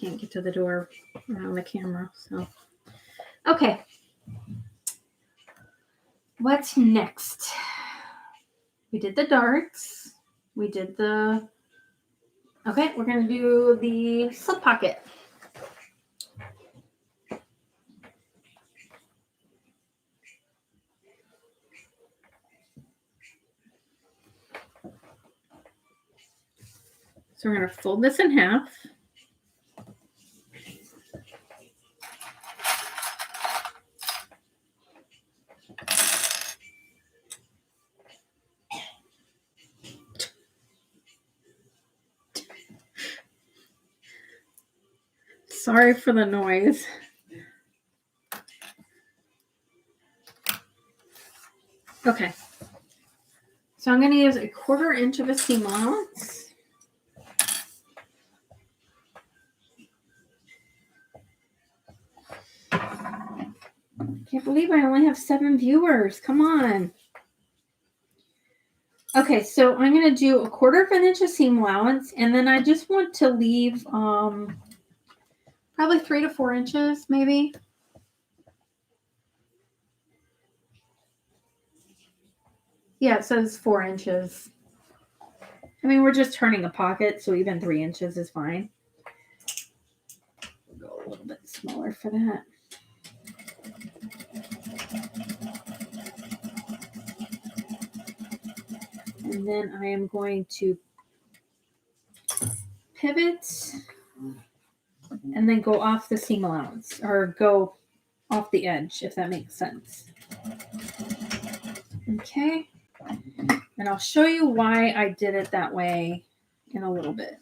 can't get to the door around the camera, so. Okay. What's next? We did the darts. We did the... Okay, we're going to do the slip pocket. So we're going to fold this in half. Sorry for the noise. Okay. So I'm going to use 1/4 inch of a seam allowance. Can't believe I only have 7 viewers. Come on. Okay, so I'm going to do 1/4 of an inch of seam allowance, and then I just want to leave probably 3 to 4 inches, maybe. Yeah, it says 4 inches. I mean, we're just turning a pocket, so even 3 inches is fine. We'll go a little bit smaller for that. And then I am going to pivot and then go off the seam allowance, or go off the edge, if that makes sense. Okay. And I'll show you why I did it that way in a little bit.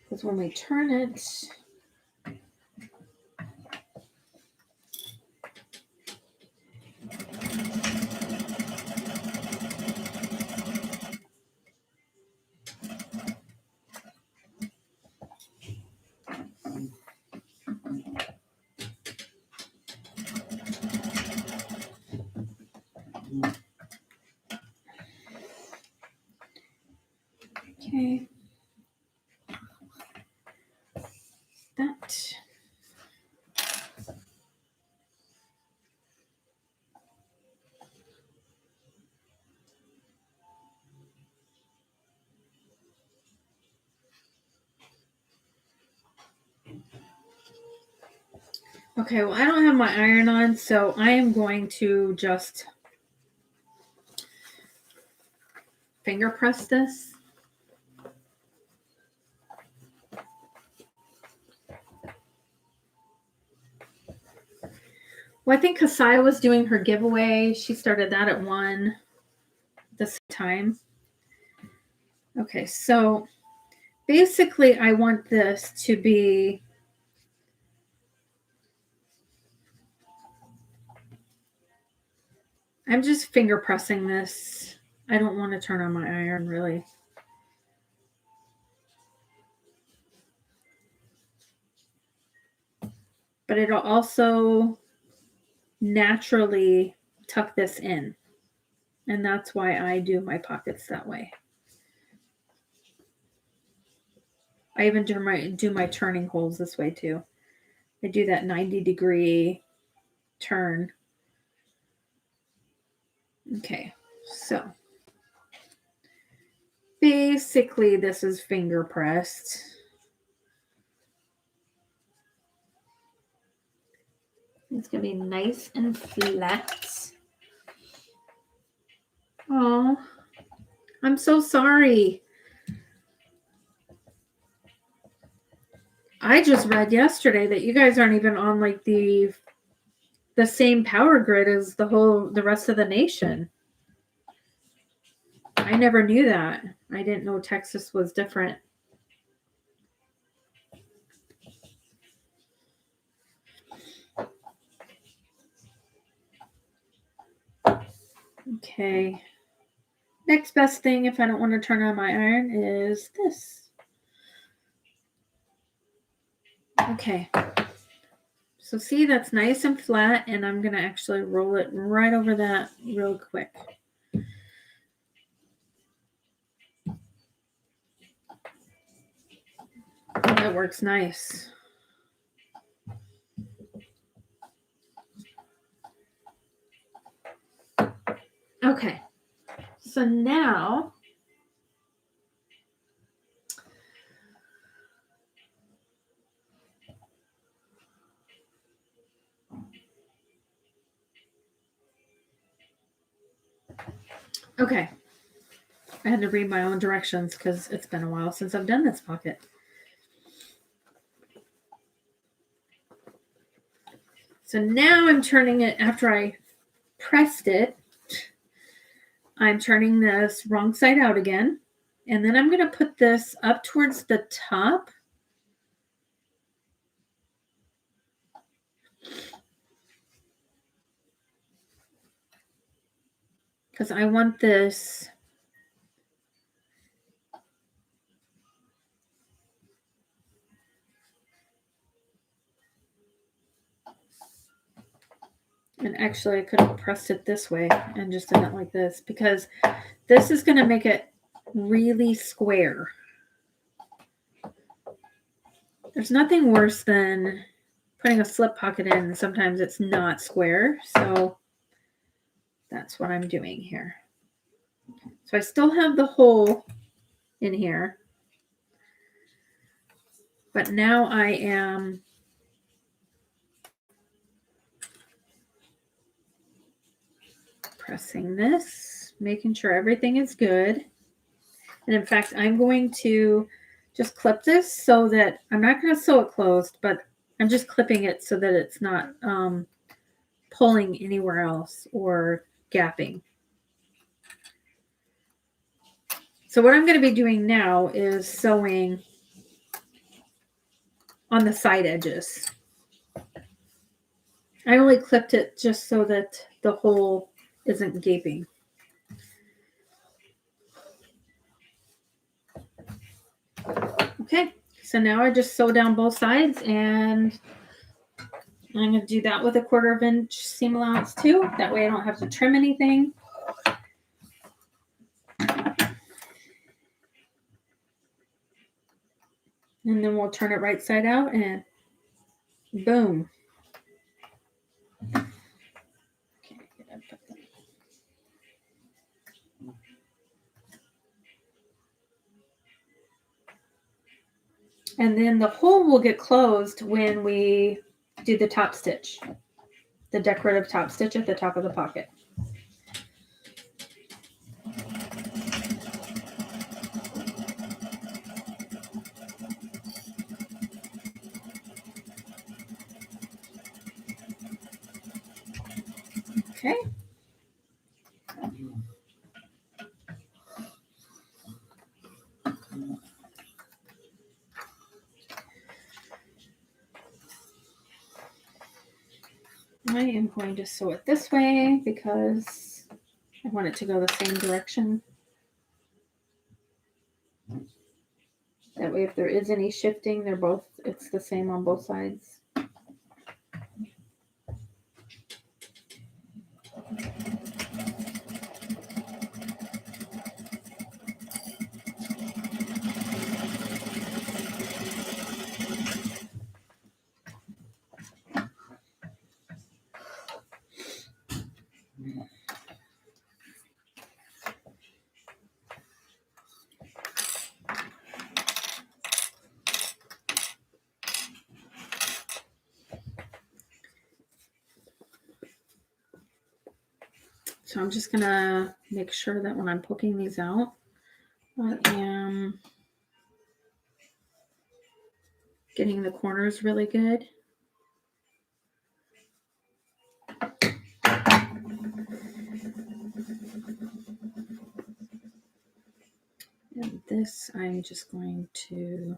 Because when we turn it, okay, that. Okay, well, I don't have my iron on, so I am going to just finger press this. Well, I think Kasaya was doing her giveaway. She started that at 1 this time. Okay, so basically I want this to be I'm just finger pressing this. I don't want to turn on my iron, really. But it'll also naturally tuck this in. And that's why I do my pockets that way. I even do my turning holes this way too. I do that 90-degree turn. Okay, so basically this is finger pressed. It's gonna be nice and flat. Oh, I'm so sorry. I just read yesterday that you guys aren't even on like the same power grid as the rest of the nation. I never knew that. I didn't know Texas was different. Okay. Next best thing, if I don't want to turn on my iron, is this. Okay. So see, that's nice and flat, and I'm going to actually roll it right over that real quick. That works nice. Okay. So now okay. I had to read my own directions because it's been a while since I've done this pocket. So now I'm turning it after I pressed it. I'm turning this wrong side out again. And then I'm going to put this up towards the top. because I want this and actually I could have pressed it this way and just done it like this because this is going to make it really square. There's nothing worse than putting a slip pocket in and sometimes it's not square, so that's what I'm doing here. So I still have the hole in here, but now I am pressing this, making sure everything is good. And in fact, I'm going to just clip this so that I'm not going to sew it closed, but I'm just clipping it so that it's not pulling anywhere else or gapping. So what I'm going to be doing now is sewing on the side edges. I only clipped it just so that the hole isn't gaping. Okay, so now I just sew down both sides, and I'm going to do that with a 1/4 inch seam allowance too. That way I don't have to trim anything. And then we'll turn it right side out and boom. And then the hole will get closed when we do the top stitch, the decorative top stitch at the top of the pocket. Okay. I am going to sew it this way because I want it to go the same direction. That way if there is any shifting, it's the same on both sides. So I'm just gonna make sure that when I'm poking these out, I am getting the corners really good. And this I'm just going to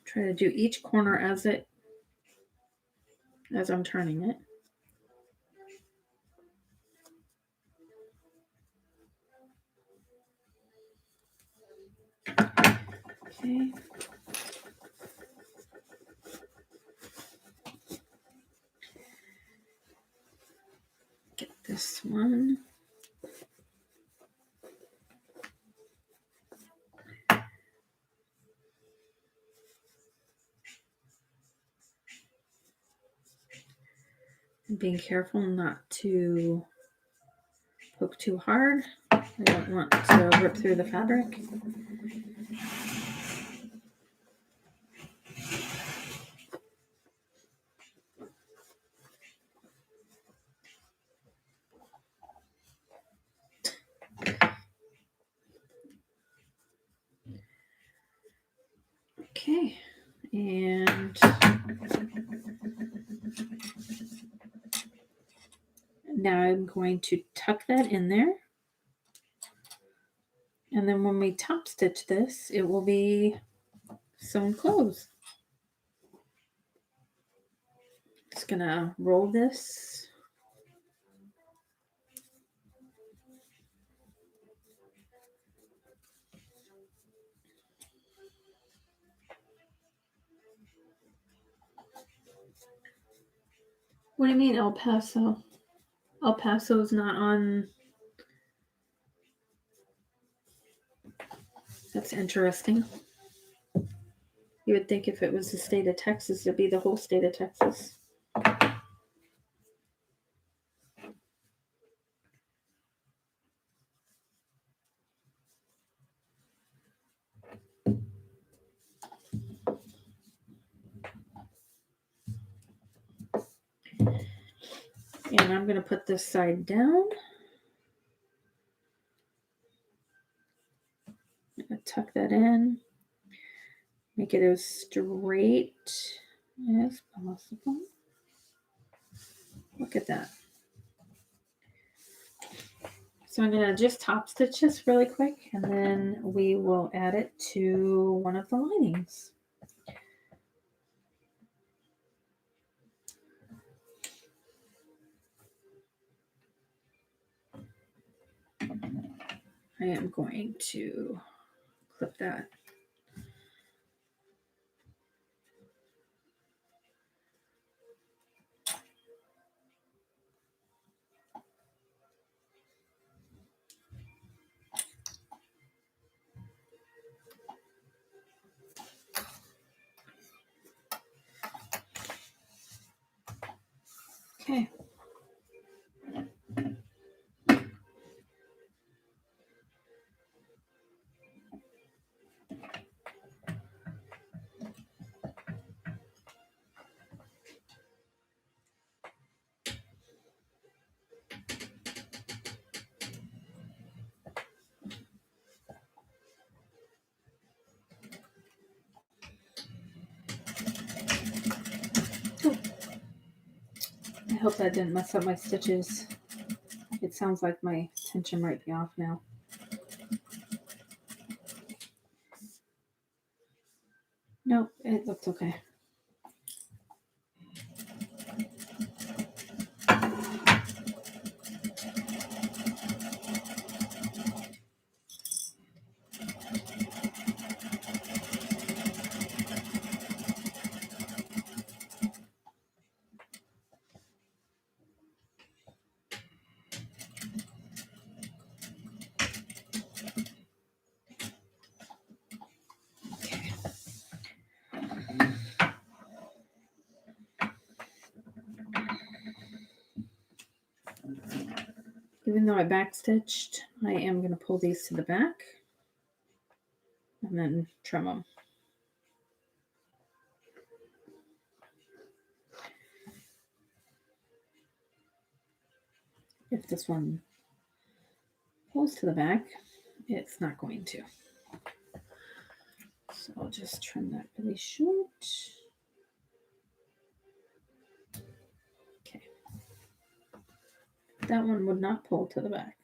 try to do each corner as I'm turning it. Okay. Get this one. And being careful not to poke too hard. I don't want to rip through the fabric. Okay, and now I'm going to tuck that in there. And then when we top stitch this, it will be sewn closed. Just gonna roll this What do you mean El Paso? El Paso's not on. That's interesting. You would think if it was the state of Texas, it'd be the whole state of Texas. And I'm going to put this side down. I'm going to tuck that in. Make it as straight as possible. Look at that. So I'm going to just top stitch this really quick, and then we will add it to one of the linings. I am going to clip that. Okay. I hope that didn't mess up my stitches. It sounds like my tension might be off now. Nope, it looks okay. Even though I backstitched, I am going to pull these to the back and then trim them. If this one pulls to the back, it's not going to. So I'll just trim that really short. Okay. That one would not pull to the back.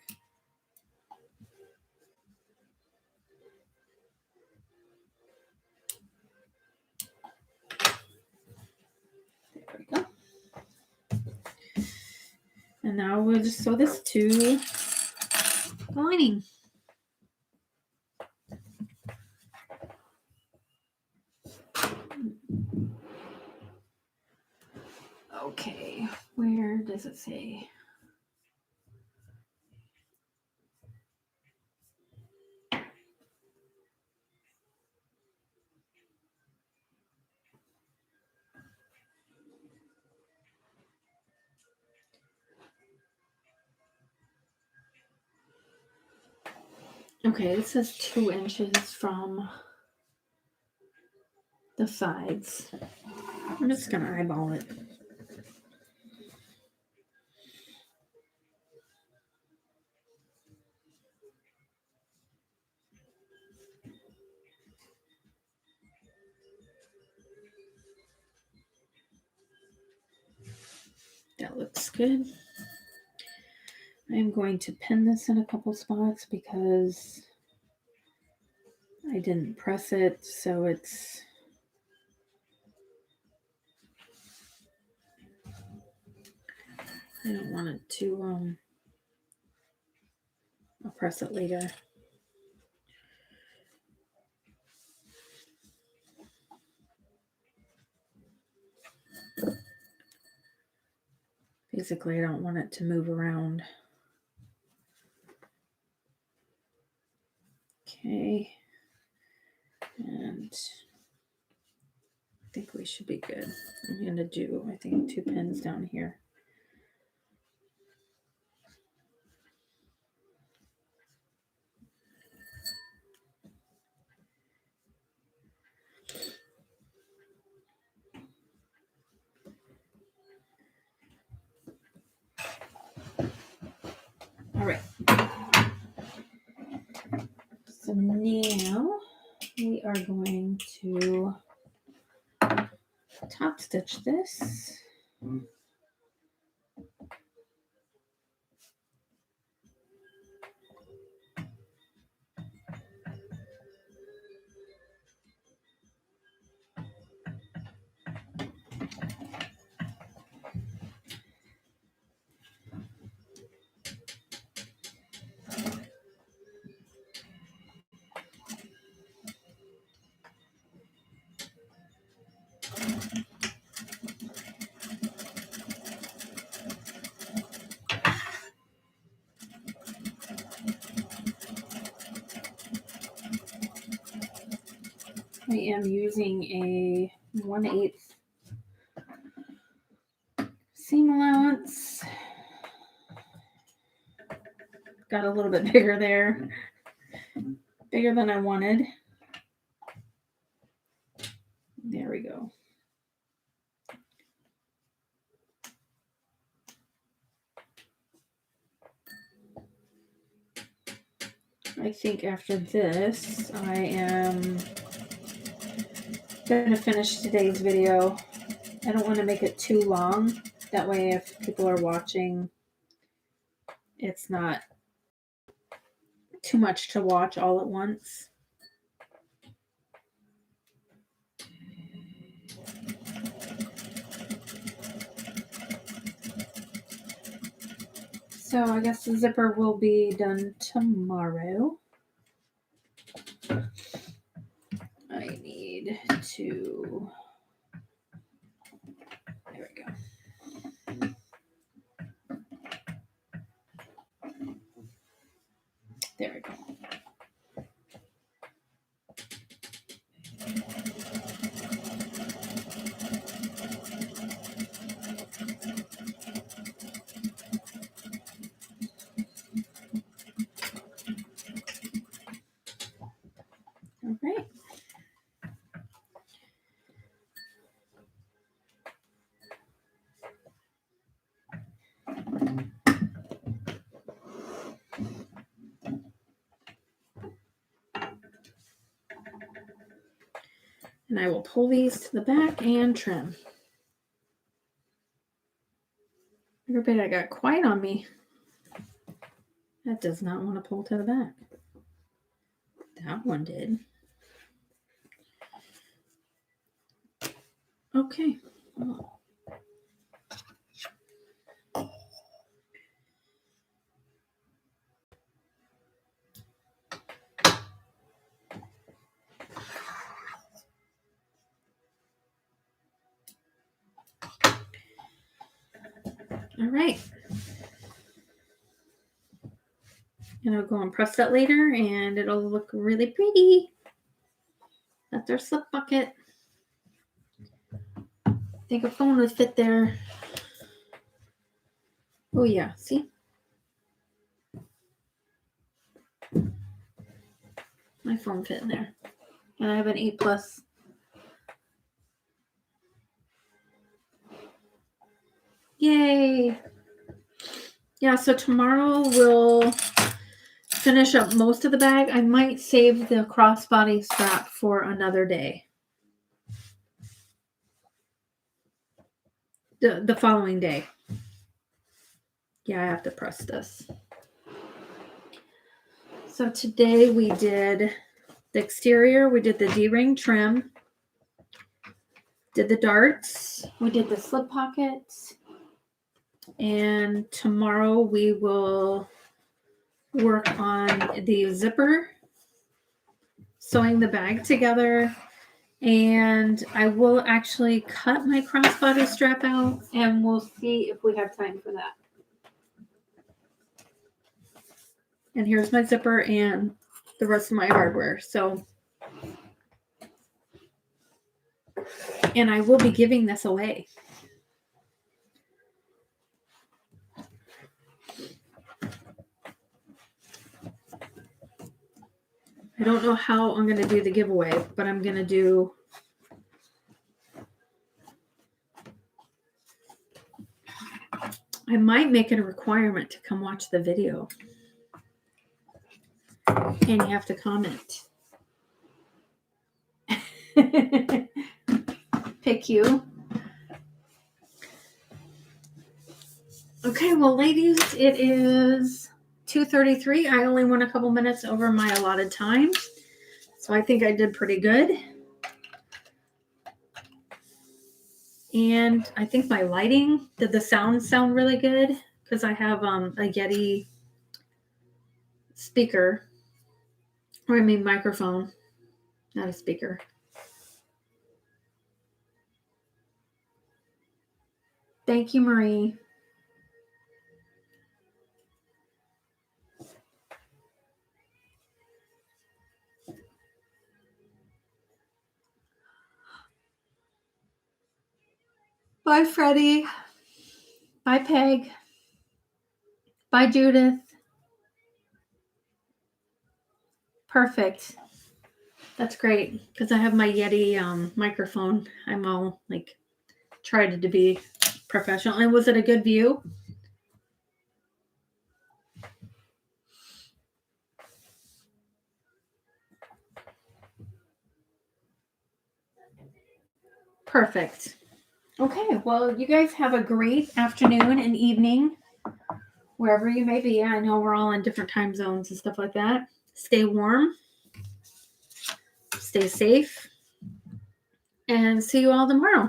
There we go. And now we'll just sew this to the lining. Okay, where does it say? Okay, it says 2 inches from the sides. I'm just going to eyeball it. That looks good. I'm going to pin this in a couple spots because I didn't press it, so it's I don't want it to I'll press it later. Basically, I don't want it to move around. Okay. And I think we should be good. I'm going to do, I think, 2 pins down here. All right. So now we are going to top stitch this. I am using a 1/8 seam allowance. Got a little bit bigger there, bigger than I wanted. There we go. I think after this, I am going to finish today's video. I don't want to make it too long. That way, if people are watching, it's not too much to watch all at once. So I guess the zipper will be done tomorrow. I need to, there we go. There we go. All right. And I will pull these to the back and trim. Everybody got quiet on me. That does not want to pull to the back. That one did. Okay. Oh. All right. And I'll go and press that later and it'll look really pretty. That's our slip bucket. I think a phone would fit there. Oh yeah, see? My phone fit in there. And I have an 8+. Yay! Yeah, so tomorrow we'll finish up most of the bag. I might save the crossbody strap for another day. The following day. Yeah, I have to press this. So today we did the exterior. We did the D-ring trim. Did the darts. We did the slip pockets. And tomorrow we will work on the zipper, sewing the bag together, And I will actually cut my crossbody strap out, and we'll see if we have time for that. And here's my zipper and the rest of my hardware. So, and I will be giving this away. I don't know how I'm going to do the giveaway, but I'm going to do I might make it a requirement to come watch the video. And you have to comment. Pick you. Okay, well, ladies, it is 2:33. I only went a couple minutes over my allotted time. So I think I did pretty good. And I think my lighting, did the sound sound really good? Because I have a Yeti speaker. Or I mean microphone, not a speaker. Thank you, Marie. Bye, Freddie. Bye, Peg. Bye, Judith. Perfect. That's great because I have my Yeti microphone. I'm all like tried to be professional. And was it a good view? Perfect. Okay, well, you guys have a great afternoon and evening wherever you may be. I know we're all in different time zones and stuff like that. Stay warm, stay safe, and see you all tomorrow.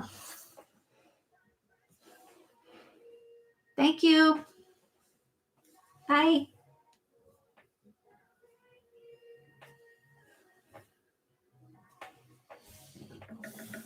Thank you. Bye.